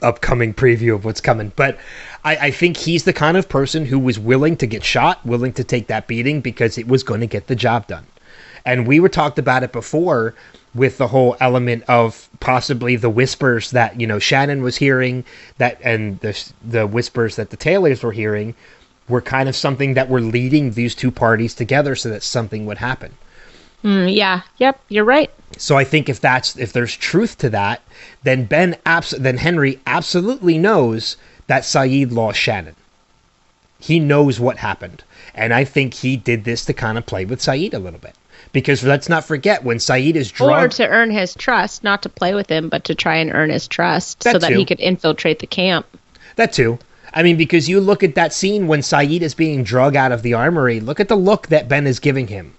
S2: upcoming preview of what's coming. But I think he's the kind of person who was willing to get shot, willing to take that beating because it was going to get the job done. And we talked about it before with the whole element of possibly the whispers that, Shannon was hearing, and the whispers that the Taylors were hearing were kind of something that were leading these two parties together so that something would happen.
S5: Yeah. Yep. You're right.
S2: So I think if there's truth to that, then then Henry absolutely knows that Saeed lost Shannon. He knows what happened. And I think he did this to kind of play with Saeed a little bit. Because let's not forget, when Saeed is drugged...
S5: Or to earn his trust, not to play with him, but to try and earn his trust so that he could infiltrate the camp. That
S2: too. I mean, because you look at that scene when Saeed is being drugged out of the armory, look at the look that Ben is giving him.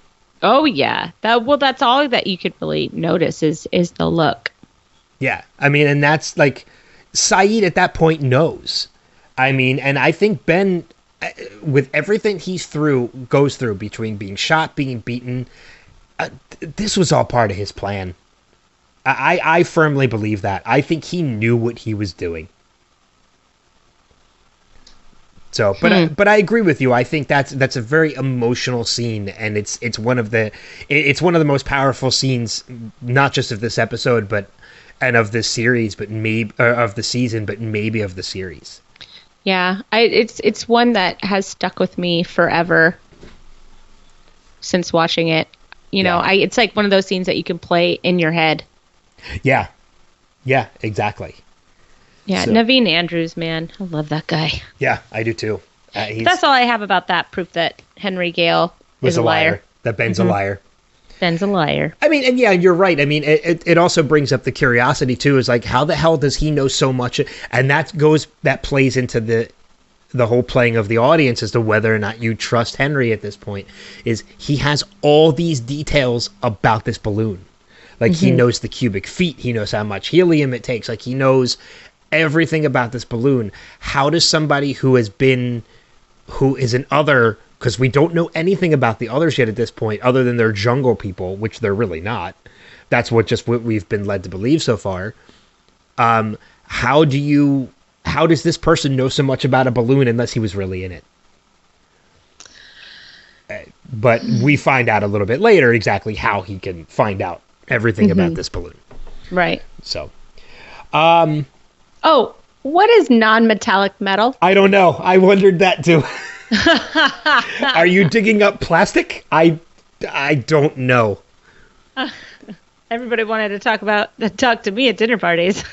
S5: Oh, yeah. That's all that you could really notice is the look.
S2: Yeah. I mean, and that's like, Saeed at that point knows. I mean, and I think Ben, with everything goes through between being shot, being beaten, this was all part of his plan. I firmly believe that. I think he knew what he was doing. So, but I agree with you. I think that's a very emotional scene, and it's one of the most powerful scenes, not just of this episode, and of this series, but maybe of the season, but maybe of the series.
S5: Yeah, it's one that has stuck with me forever since watching it. You know, it's like one of those scenes that you can play in your head.
S2: Yeah, exactly.
S5: Yeah, so. Naveen Andrews, man, I love that guy.
S2: Yeah, I do too.
S5: That's all I have about that proof that Henry Gale is a liar.
S2: That Ben's a liar.
S5: Ben's a liar.
S2: I mean, and yeah, you're right. I mean, it also brings up the curiosity too. Is like, how the hell does he know so much? And that plays into the whole playing of the audience as to whether or not you trust Henry at this point. Is he has all these details about this balloon. Like, he knows the cubic feet. He knows how much helium it takes. Like, he knows everything about this balloon. How does somebody who is an other, because we don't know anything about the others yet at this point, other than they're jungle people, which they're really not. That's what we've been led to believe so far. How does this person know so much about a balloon unless he was really in it? But we find out a little bit later exactly how he can find out everything about this balloon.
S5: Right.
S2: So,
S5: oh, what is non-metallic metal?
S2: I don't know. I wondered that too. Are you digging up plastic? I don't know.
S5: Everybody wanted to talk to me at dinner parties.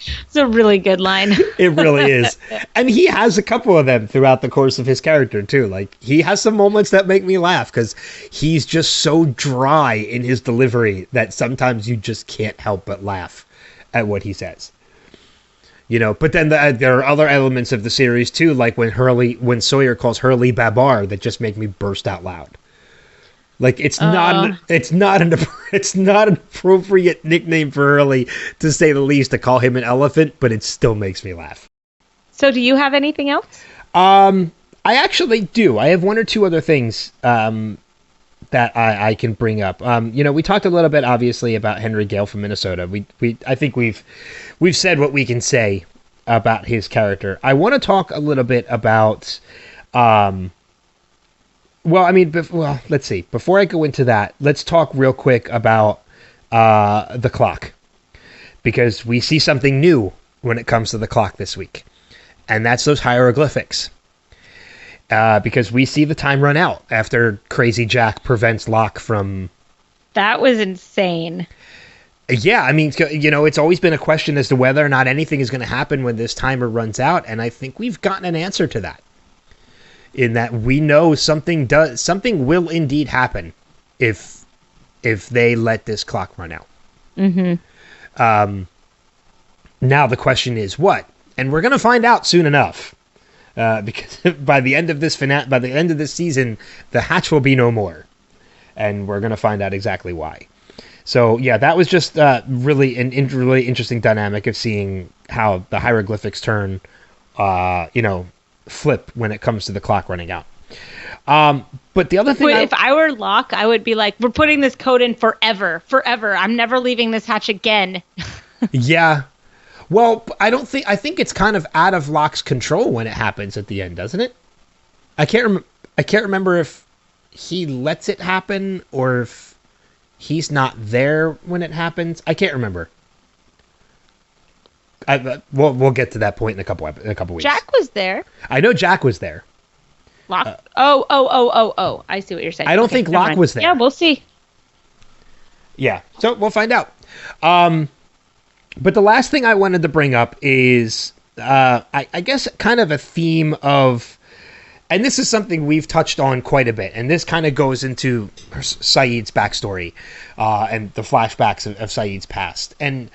S5: It's a really good line.
S2: It really is. And he has a couple of them throughout the course of his character, too. Like, he has some moments that make me laugh because he's just so dry in his delivery that sometimes you just can't help but laugh at what he says. You know, but then there are other elements of the series, too, like when Sawyer calls Hurley Babar, that just make me burst out loud. Like, it's not an appropriate nickname for Hurley, to say the least, to call him an elephant, but it still makes me laugh.
S5: So do you have anything else?
S2: I actually do. I have one or two other things that I can bring up. You know, we talked a little bit, obviously, about Henry Gale from Minnesota. I think we've said what we can say about his character. I want to talk a little bit about let's see. Before I go into that, let's talk real quick about the clock. Because we see something new when it comes to the clock this week. And that's those hieroglyphics. Because we see the time run out after Crazy Jack prevents Locke from...
S5: That was insane.
S2: Yeah, I mean, you know, it's always been a question as to whether or not anything is going to happen when this timer runs out. And I think we've gotten an answer to that. In that we know something will indeed happen if they let this clock run out. Mm-hmm. Now the question is what, and we're gonna find out soon enough, because by the end of this season, the hatch will be no more, and we're gonna find out exactly why. So yeah, that was just really really interesting dynamic of seeing how the hieroglyphics turn, flip when it comes to the clock running out. But the other thing,
S5: if I were Locke, I would be like, we're putting this code in forever. I'm never leaving this hatch again.
S2: Yeah. Well, I think it's kind of out of Locke's control when it happens at the end, doesn't it? I can't remember if he lets it happen or if he's not there when it happens. I can't remember. We'll get to that point in a couple weeks.
S5: Jack was there.
S2: I know Jack was there.
S5: Locke. Oh! I see what you're saying.
S2: I don't think Locke was there.
S5: Yeah, we'll see.
S2: Yeah, so we'll find out. But the last thing I wanted to bring up is, I guess, kind of a theme of, and this is something we've touched on quite a bit, and this kind of goes into Saeed's backstory and the flashbacks of Saeed's past, and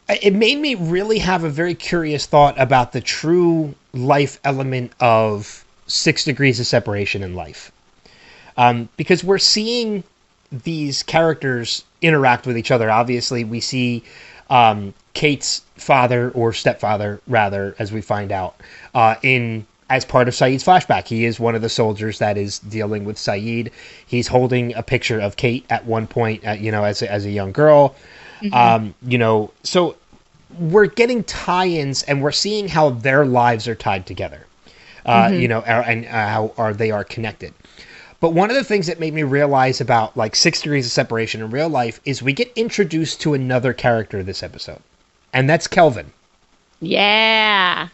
S2: it made me really have a very curious thought about the true life element of 6 degrees of separation in life. Because we're seeing these characters interact with each other. Obviously, we see Kate's father, or stepfather, rather, as we find out, as part of Saeed's flashback. He is one of the soldiers that is dealing with Saeed. He's holding a picture of Kate at one point, as a young girl. So we're getting tie-ins, and we're seeing how their lives are tied together, and how they are connected. But one of the things that made me realize about like 6 degrees of separation in real life is we get introduced to another character this episode, and that's Kelvin.
S5: Yeah.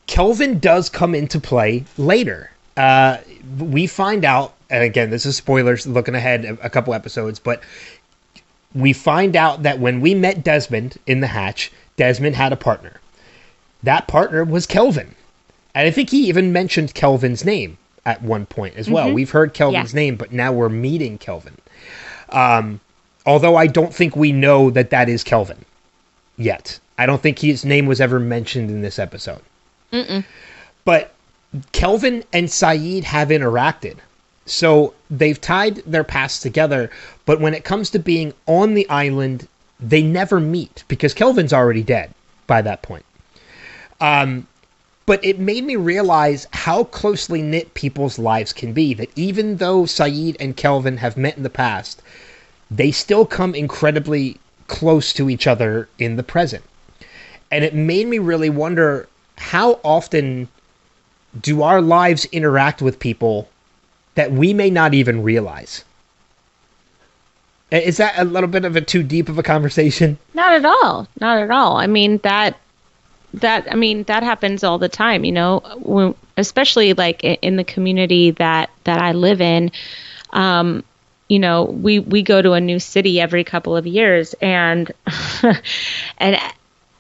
S2: Kelvin does come into play later. We find out, and again, this is spoilers looking ahead a couple episodes, but we find out that when we met Desmond in the hatch, Desmond had a partner. That partner was Kelvin. And I think he even mentioned Kelvin's name at one point as well. We've heard Kelvin's name, but now we're meeting Kelvin. Although I don't think we know that is Kelvin yet. I don't think his name was ever mentioned in this episode. But Kelvin and Saeed have interacted. So they've tied their pasts together, but when it comes to being on the island, they never meet because Kelvin's already dead by that point. But it made me realize how closely knit people's lives can be, that even though Saeed and Kelvin have met in the past, they still come incredibly close to each other in the present. And it made me really wonder, how often do our lives interact with people that we may not even realize? Is that a little bit of a too deep of a conversation?
S5: Not at all. Not at all. I mean, that happens all the time, especially like in the community that I live in. We go to a new city every couple of years, and and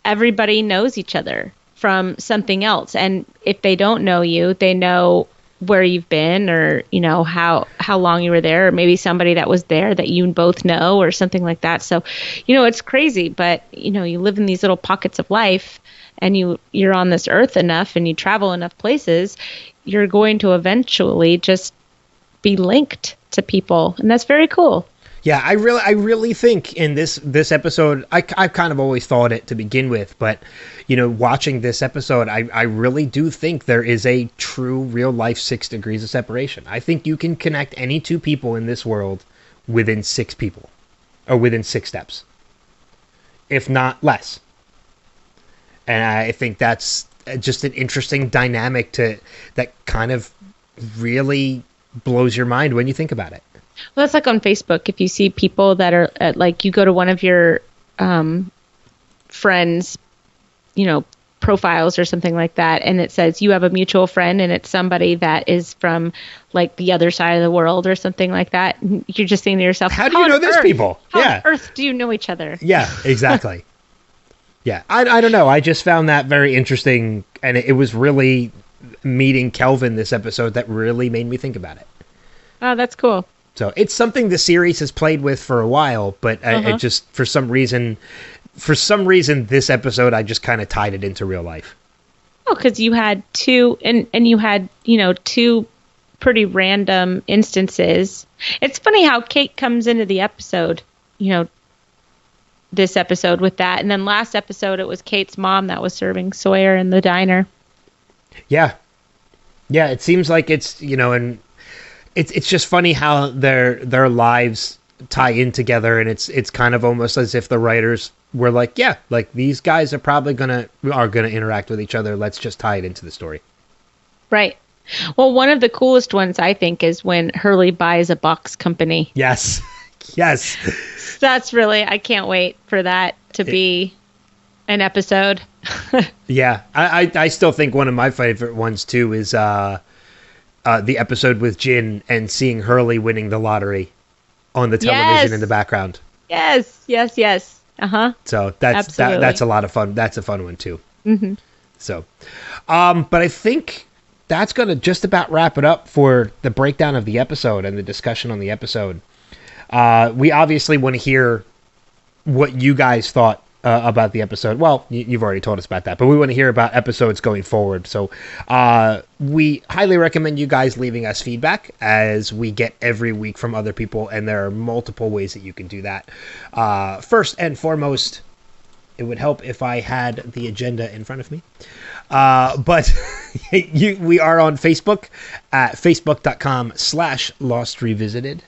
S5: everybody knows each other from something else. And if they don't know you, they know where you've been, or how long you were there, or maybe somebody that was there that you both know, or something like that. So it's crazy, but you live in these little pockets of life, and you're on this earth enough, and you travel enough places, you're going to eventually just be linked to people, and that's very cool.
S2: Yeah, I really think in this episode, I've kind of always thought it to begin with, but watching this episode, I really do think there is a true real life 6 degrees of separation. I think you can connect any two people in this world within 6 people, or within 6 steps, if not less. And I think that's just an interesting dynamic that kind of really blows your mind when you think about it.
S5: Well, that's like on Facebook. If you see people that are like, you go to one of your friends, profiles or something like that, and it says you have a mutual friend, and it's somebody that is from like the other side of the world or something like that. You're just thinking to yourself,
S2: how do you know these people?
S5: How on earth do you know each other?
S2: Yeah, exactly. Yeah, I don't know. I just found that very interesting, and it was really meeting Kelvin this episode that really made me think about it.
S5: Oh, that's cool.
S2: So it's something the series has played with for a while, but I just, for some reason, this episode, I just kind of tied it into real life.
S5: Oh, because you had two, and you had, two pretty random instances. It's funny how Kate comes into the episode, this episode with that. And then last episode, it was Kate's mom that was serving Sawyer in the diner.
S2: Yeah. Yeah, it seems like it's, and it's just funny how their lives tie in together, and it's kind of almost as if the writers were like, yeah, like these guys are probably gonna interact with each other. Let's just tie it into the story. Right.
S5: Well, one of the coolest ones, I think, is when Hurley buys a box company.
S2: Yes. Yes.
S5: That's really, I can't wait for that to be an episode.
S2: Yeah. I still think one of my favorite ones too is the episode with Jin and seeing Hurley winning the lottery on the television in the background.
S5: Yes.
S2: So that's a lot of fun. That's a fun one too.
S5: Mm-hmm.
S2: So, but I think that's going to just about wrap it up for the breakdown of the episode and the discussion on the episode. We obviously want to hear what you guys thought about the episode. Well, you've already told us about that, but we want to hear about episodes going forward. So we highly recommend you guys leaving us feedback, as we get every week from other people, and there are multiple ways that you can do that. First and foremost, it would help if I had the agenda in front of me. But we are on Facebook at facebook.com/Lost Revisited.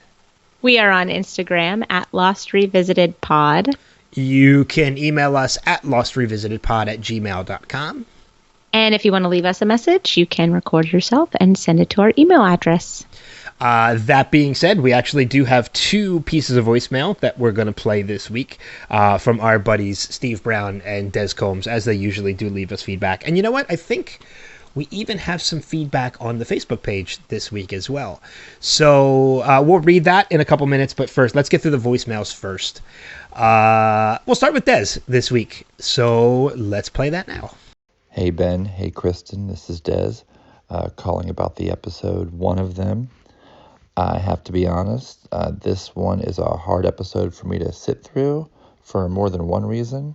S5: We are on Instagram at Lost Revisited Pod.
S2: You can email us at lostrevisitedpod@gmail.com.
S5: And if you want to leave us a message, you can record yourself and send it to our email address.
S2: That being said, we actually do have 2 pieces of voicemail that we're going to play this week from our buddies Steve Brown and Des Combs, as they usually do leave us feedback. And you know what? I think we even have some feedback on the Facebook page this week as well. So we'll read that in a couple minutes, but first, let's get through the voicemails first. We'll start with Des this week. So let's play that now.
S1: Hey Ben, hey Kristen, this is Des, calling about the episode One of Them. I have to be honest, this one is a hard episode for me to sit through for more than one reason.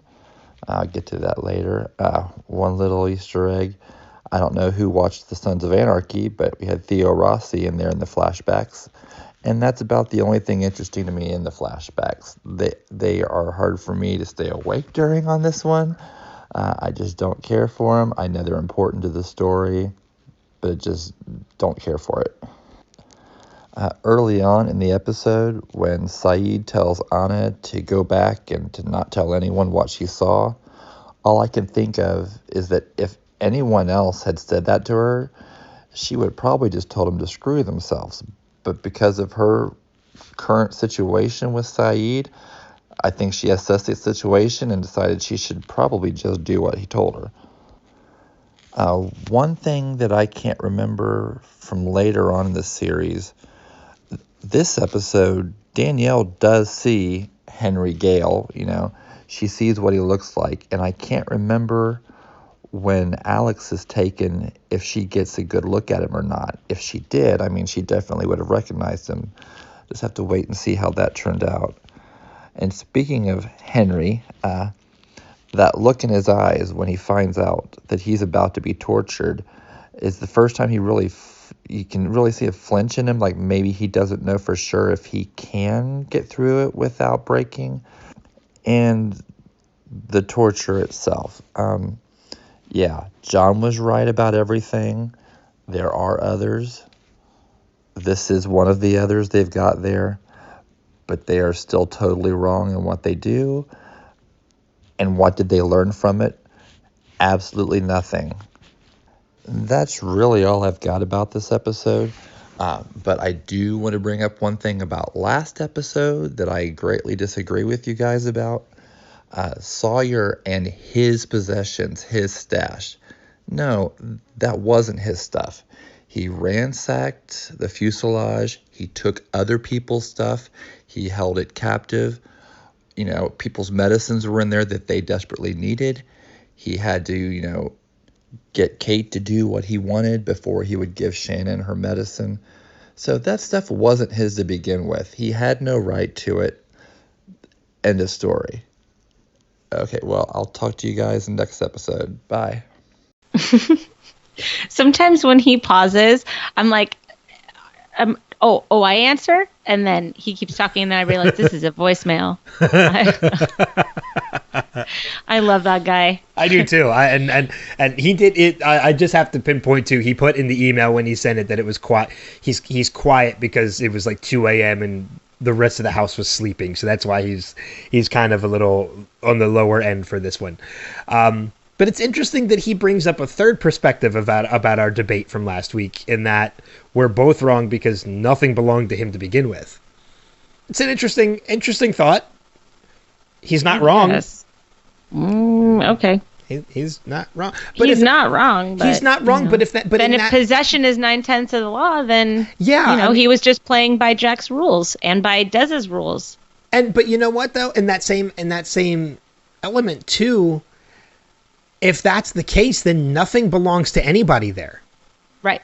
S1: I'll get to that later. One little Easter egg. I don't know who watched The Sons of Anarchy, but we had Theo Rossi in there in the flashbacks. And that's about the only thing interesting to me in the flashbacks. They are hard for me to stay awake during on this one. I just don't care for them. I know they're important to the story, but just don't care for it. Early on in the episode, when Saeed tells Anna to go back and to not tell anyone what she saw, all I can think of is that if anyone else had said that to her, she would probably just told them to screw themselves. But because of her current situation with Saeed, I think she assessed the situation and decided she should probably just do what he told her. One thing that I can't remember from later on in the series, this episode, Danielle does see Henry Gale, she sees what he looks like, and I can't remember when Alex is taken if she gets a good look at him or not. If she did, she definitely would have recognized him. Just have to wait and see how that turned out. And speaking of Henry, that look in his eyes when he finds out that he's about to be tortured is the first time you can really see a flinch in him, like maybe he doesn't know for sure if he can get through it without breaking. And the torture itself. Yeah, John was right about everything. There are others. This is one of the others they've got there, but they are still totally wrong in what they do. And what did they learn from it? Absolutely nothing. That's really all I've got about this episode. But I do want to bring up one thing about last episode that I greatly disagree with you guys about. Sawyer and his possessions, his stash. No, that wasn't his stuff. He ransacked the fuselage. He took other people's stuff. He held it captive. People's medicines were in there that they desperately needed. He had to, get Kate to do what he wanted before he would give Shannon her medicine. So that stuff wasn't his to begin with. He had no right to it. End of story. Okay, well, I'll talk to you guys in the next episode. Bye.
S5: Sometimes when he pauses, I'm like, I answer, and then he keeps talking, and then I realize this is a voicemail. I love that guy.
S2: I do too. And he did it. I just have to pinpoint to, he put in the email when he sent it that it was quiet. He's quiet because it was like 2 a.m. and the rest of the house was sleeping, so that's why he's kind of a little on the lower end for this one. But it's interesting that he brings up a third perspective about our debate from last week, in that we're both wrong because nothing belonged to him to begin with. It's an interesting thought. He's not wrong.
S5: Yes. Okay.
S2: He's not wrong.
S5: But he's not wrong.
S2: But if
S5: possession is 9/10 of the law, then he was just playing by Jack's rules and by Dez's rules.
S2: But you know what though? In that same element too, if that's the case, then nothing belongs to anybody there.
S5: Right.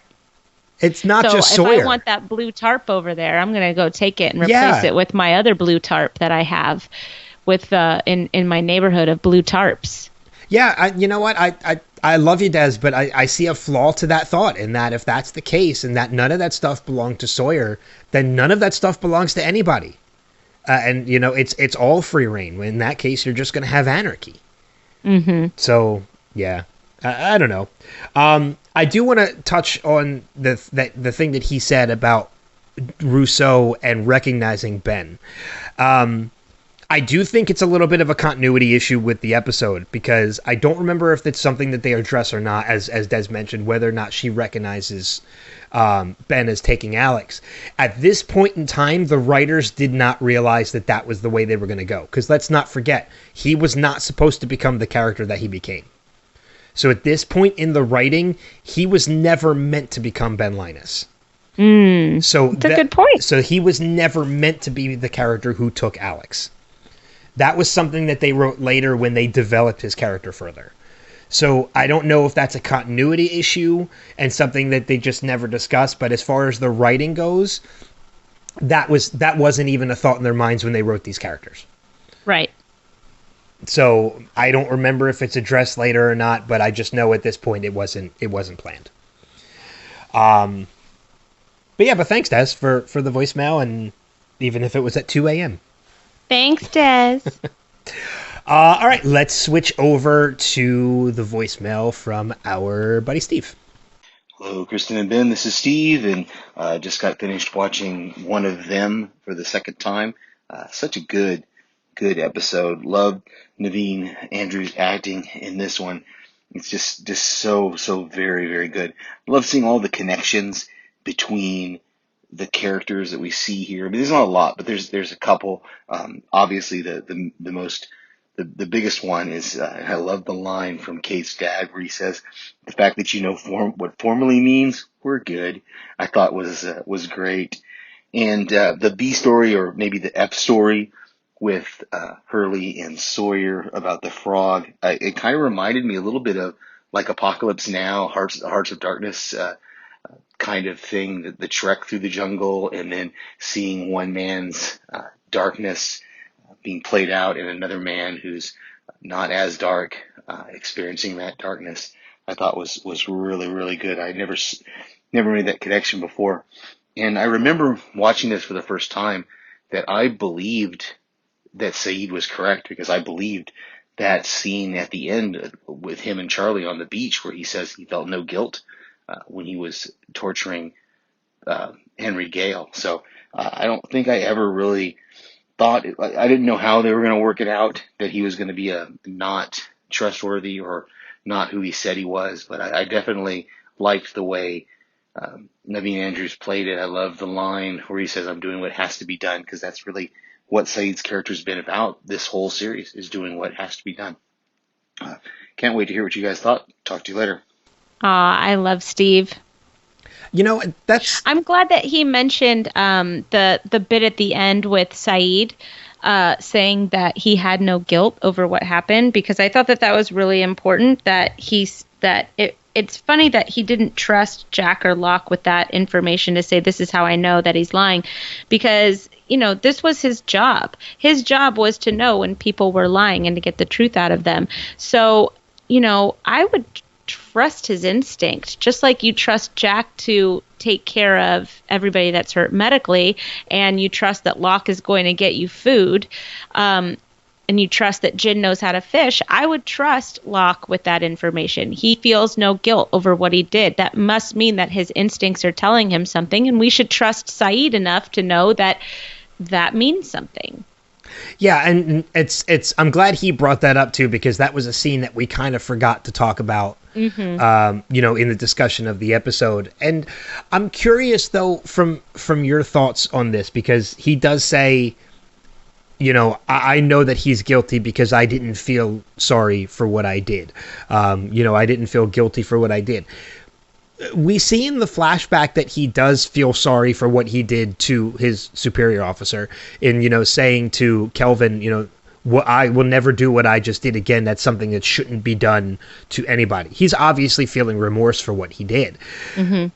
S2: It's not just Sawyer.
S5: If I want that blue tarp over there, I'm going to go take it and replace it with my other blue tarp that I have. with in my neighborhood of blue tarps.
S2: Yeah, you know what? I love you, Des, but I see a flaw to that thought, in that if that's the case and that none of that stuff belonged to Sawyer, then none of that stuff belongs to anybody. And, you know, it's all free reign. In that case, you're just going to have anarchy.
S5: Mm-hmm.
S2: So, yeah, I don't know. I do want to touch on the thing that he said about Rousseau and recognizing Ben. I do think it's a little bit of a continuity issue with the episode, because I don't remember if it's something that they address or not, as Des mentioned, whether or not she recognizes Ben as taking Alex. At this point in time, the writers did not realize that that was the way they were going to go, because let's not forget, he was not supposed to become the character that he became. So at this point in the writing, he was never meant to become Ben Linus. So
S5: that's a good point.
S2: So he was never meant to be the character who took Alex. That was something that they wrote later when they developed his character further. So I don't know if that's a continuity issue and something that they just never discussed, but as far as the writing goes, that wasn't even a thought in their minds when they wrote these characters.
S5: Right.
S2: So I don't remember if it's addressed later or not, but I just know at this point it wasn't planned. But thanks, Des, for the voicemail, and even if it was at 2 a.m.
S5: Thanks, Des.
S2: All right, let's switch over to the voicemail from our buddy Steve.
S6: Hello, Kristen and Ben. This is Steve, and just got finished watching One of Them for the second time. Such a good episode. Loved Naveen Andrews' acting in this one. It's just so very, very good. Love seeing all the connections between the characters that we see here. I mean, there's not a lot, but there's a couple. Obviously, the biggest one is I love the line from Kate's dad where he says, "The fact that you know what formally means, we're good." I thought was great, and the B story, or maybe the F story, with Hurley and Sawyer about the frog. It kind of reminded me a little bit of like Apocalypse Now, Hearts of Darkness. Kind of thing, the trek through the jungle, and then seeing one man's darkness being played out in another man who's not as dark, experiencing that darkness. I thought was really, really good. I never made that connection before. And I remember watching this for the first time that I believed that Saeed was correct, because I believed that scene at the end with him and Charlie on the beach where he says he felt no guilt when he was torturing Henry Gale. So I don't think I ever really thought, I didn't know how they were going to work it out, that he was going to be a not trustworthy or not who he said he was. But I definitely liked the way Naveen Andrews played it. I love the line where he says, "I'm doing what has to be done," because that's really what Saeed's character's been about this whole series, is doing what has to be done. Can't wait to hear what you guys thought. Talk to you later.
S5: I love Steve.
S2: You know,
S5: I'm glad that he mentioned the bit at the end with Saeed saying that he had no guilt over what happened, because I thought that was really important. It's funny that he didn't trust Jack or Locke with that information to say, "This is how I know that he's lying," because this was his job. His job was to know when people were lying and to get the truth out of them. So I would trust his instinct, just like you trust Jack to take care of everybody that's hurt medically, and you trust that Locke is going to get you food, and you trust that Jin knows how to fish. I would trust Locke with that information. He feels no guilt over what he did. That must mean that his instincts are telling him something, and we should trust Saeed enough to know that that means something.
S2: Yeah, and it's I'm glad he brought that up too, because that was a scene that we kind of forgot to talk about, in the discussion of the episode. And I'm curious though, from your thoughts on this, because he does say, I know that he's guilty because I didn't feel sorry for what I did. I didn't feel guilty for what I did. We see in the flashback that he does feel sorry for what he did to his superior officer, in, saying to Kelvin, I will never do what I just did again. That's something that shouldn't be done to anybody. He's obviously feeling remorse for what he did. Mm-hmm.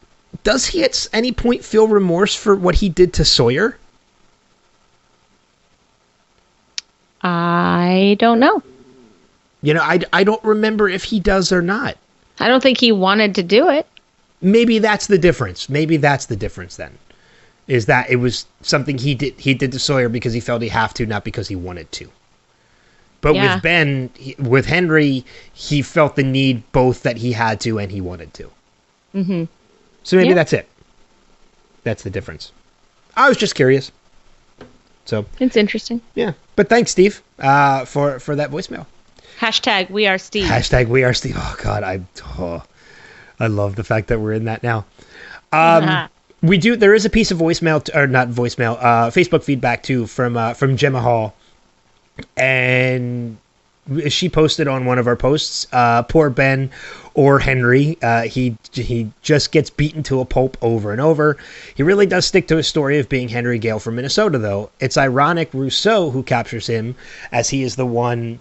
S2: Does he at any point feel remorse for what he did to Sawyer?
S5: I don't know.
S2: You know, I don't remember if he does or not.
S5: I don't think he wanted to do it.
S2: Maybe that's the difference. Maybe that's the difference then. Is that it was something he did to Sawyer because he felt he have to, not because he wanted to. But
S5: Yeah.
S2: with Ben, with Henry, he felt the need both that he had to and he wanted to.
S5: Mm-hmm.
S2: So maybe
S5: Yeah.
S2: that's it. That's the difference. I was just curious. So
S5: It's interesting.
S2: yeah, but thanks, Steve, for that voicemail.
S5: Hashtag we are Steve.
S2: Hashtag we are Steve. Oh God, I love the fact that we're in that now. We do. There is a piece of voicemail, or not voicemail, Facebook feedback too from Gemma Hall, and she posted on one of our posts. Poor Ben or Henry. He just gets beaten to a pulp over and over. He really does stick to his story of being Henry Gale from Minnesota, though. It's ironic Rousseau who captures him, as he is the one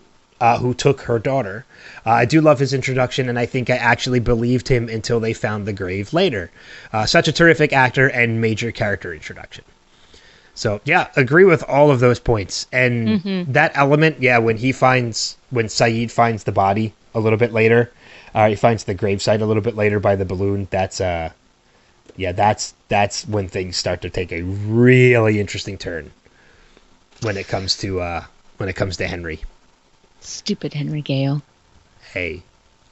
S2: who took her daughter. I do love his introduction, and I think I actually believed him until they found the grave later. Such a terrific actor and major character introduction. So, yeah, agree with all of those points. And that element, yeah, when Saeed finds the body a little bit later, he finds the gravesite a little bit later by the balloon, that's when things start to take a really interesting turn when it comes to Henry.
S5: Stupid Henry Gale.
S2: Hey,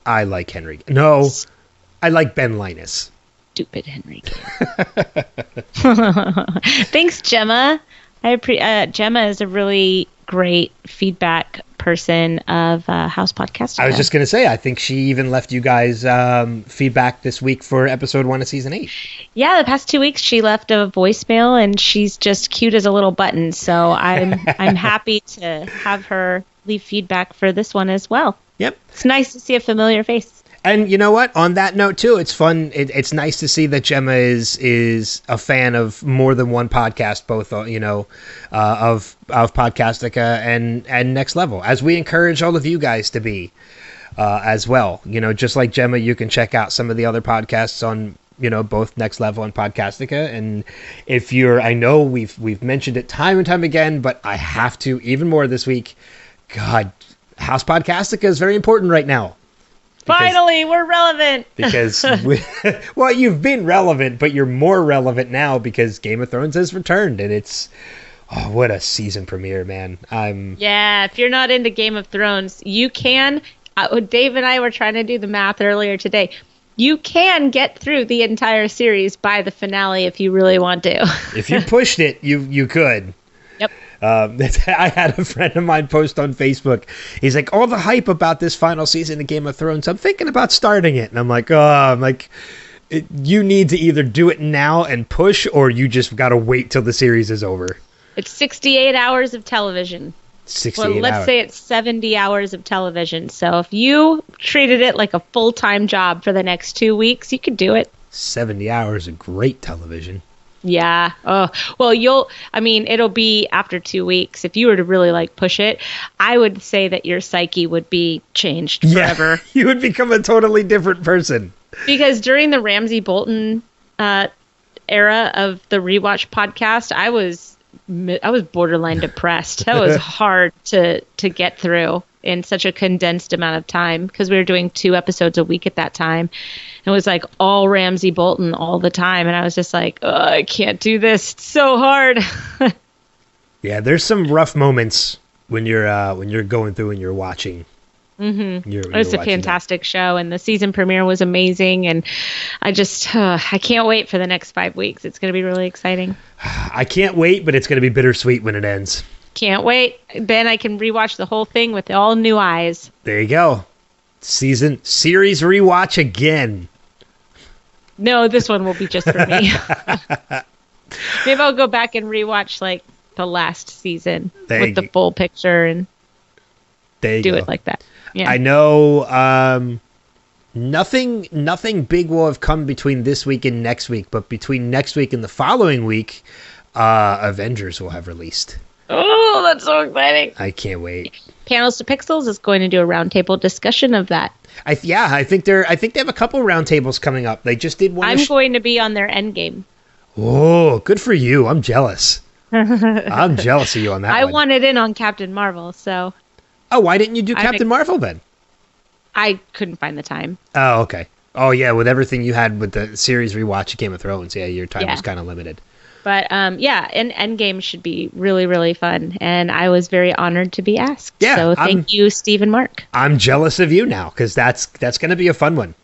S2: I like Henry. No, I like Ben Linus.
S5: Stupid Henry Gale. Thanks, Gemma. Gemma is a really great feedback person of House Podcast.
S2: I was just going to say, I think she even left you guys feedback this week for episode 1 of season 8.
S5: Yeah, the past 2 weeks she left a voicemail, and she's just cute as a little button. So I'm happy to have her leave feedback for this one as well.
S2: Yep.
S5: It's nice to see a familiar face.
S2: And you know what? On that note, too, it's fun. It's nice to see that Gemma is a fan of more than one podcast, both, of Podcastica and Next Level, as we encourage all of you guys to be as well. You know, just like Gemma, you can check out some of the other podcasts on, both Next Level and Podcastica. And if I know we've mentioned it time and time again, but I have to even more this week. God, House Podcastica is very important right now.
S5: Finally, we're relevant.
S2: Because, well, you've been relevant, but you're more relevant now because Game of Thrones has returned, and it's, what a season premiere, man.
S5: Yeah, if you're not into Game of Thrones, you can. Dave and I were trying to do the math earlier today. You can get through the entire series by the finale if you really want to.
S2: If you pushed it, you could.
S5: Yep.
S2: I had a friend of mine post on Facebook. He's like, all the hype about this final season of Game of Thrones, I'm thinking about starting it. And I'm like, you need to either do it now and push, or you just got to wait till the series is over.
S5: It's 68 hours of television.
S2: 68 hours.
S5: Let's say it's 70 hours of television. So if you treated it like a full-time job for the next 2 weeks, you could do it.
S2: 70 hours of great television.
S5: Yeah. Oh, well, it'll be after 2 weeks. If you were to really push it, I would say that your psyche would be changed forever.
S2: Yeah, you would become a totally different person.
S5: Because during the Ramsay Bolton era of the Rewatch podcast, I was borderline depressed. That was hard to get through in such a condensed amount of time, because we were doing 2 episodes a week at that time. It was all Ramsay Bolton all the time, and I was just like, oh, I can't do this. It's so hard.
S2: Yeah, there's some rough moments when you're going through and you're watching.
S5: Mm-hmm. It was a fantastic show, and the season premiere was amazing, and I just I can't wait for the next 5 weeks. It's going to be really exciting.
S2: I can't wait, but it's going to be bittersweet when it ends.
S5: Can't wait. Then I can rewatch the whole thing with all new eyes.
S2: There you go. Series rewatch again.
S5: No, this one will be just for me. Maybe I'll go back and rewatch the last season with the full picture and do it like that. Yeah.
S2: I know nothing big will have come between this week and next week, but between next week and the following week, Avengers will have released.
S5: Oh, that's so exciting.
S2: I can't wait.
S5: Panels to Pixels is going to do a roundtable discussion of that.
S2: I think they have a couple roundtables coming up. They just did one.
S5: I'm going to be on their Endgame.
S2: Oh, good for you. I'm jealous. I'm jealous of you on that one.
S5: I wanted in on Captain Marvel, so.
S2: Oh, why didn't you do
S5: I
S2: Captain
S5: think-
S2: Marvel then?
S5: I couldn't find the time.
S2: Oh, okay. Oh, yeah, with everything you had with the series rewatch of Game of Thrones, yeah, your time
S5: Yeah.
S2: was kind of limited.
S5: But yeah, and Endgame should be really, really fun. And I was very honored to be asked.
S2: Yeah,
S5: So thank you, Steve and Mark.
S2: I'm jealous of you now, because that's going to be a fun one.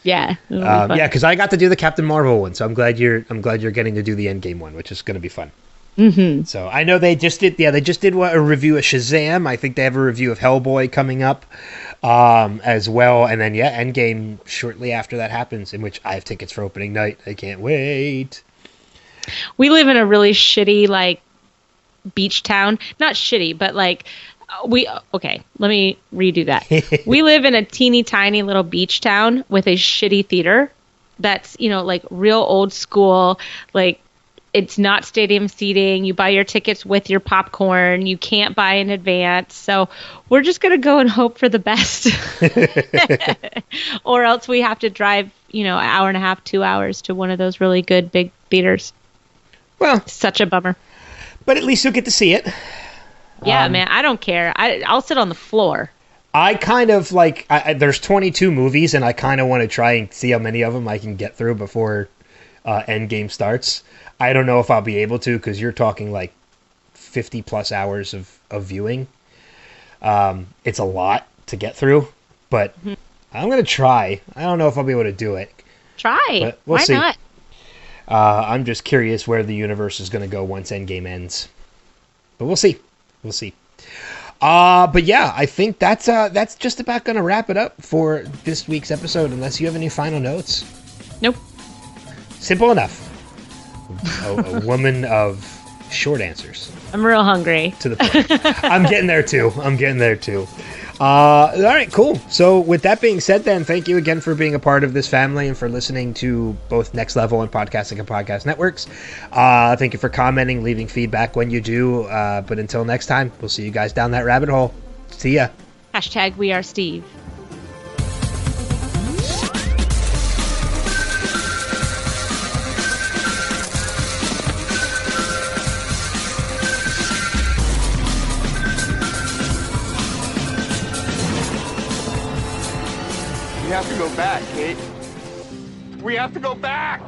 S5: Yeah. It'll be fun.
S2: Yeah, because I got to do the Captain Marvel one, so I'm glad you're getting to do the Endgame one, which is going to be fun.
S5: Mm-hmm.
S2: So I know they just did a review of Shazam. I think they have a review of Hellboy coming up as well, and then Endgame shortly after that happens, in which I have tickets for opening night. I can't wait.
S5: We live in a really shitty, like, beach town. Not shitty, but like, okay, let me redo that. We live in a teeny tiny little beach town with a shitty theater that's, like real old school. Like, it's not stadium seating. You buy your tickets with your popcorn. You can't buy in advance. So we're just going to go and hope for the best. Or else we have to drive, an hour and a half, 2 hours to one of those really good big theaters.
S2: Well,
S5: Such a bummer.
S2: but at least you'll get to see it.
S5: Yeah, man, I don't care. I'll sit on the floor.
S2: I kind of like, there's 22 movies, and I kind of want to try and see how many of them I can get through before Endgame starts. I don't know if I'll be able to, because you're talking like 50 plus hours of viewing. It's a lot to get through, but I'm going to try. I don't know if I'll be able to do it.
S5: Try.
S2: But we'll
S5: Why
S2: see.
S5: not?
S2: I'm just curious where the universe is going to go once Endgame ends. But we'll see. We'll see. But yeah, I think that's just about going to wrap it up for this week's episode, unless you have any final notes.
S5: Nope.
S2: Simple enough. A woman of short answers.
S5: I'm real hungry.
S2: To the point. I'm getting there too. All right, cool. So with that being said, then, thank you again for being a part of this family and for listening to both Next Level and Podcasting and Podcast Networks. Thank you for commenting, leaving feedback when you do. But until next time, we'll see you guys down that rabbit hole. See ya.
S5: # We Are Steve.
S7: We have to go back, Kate. We have to go back!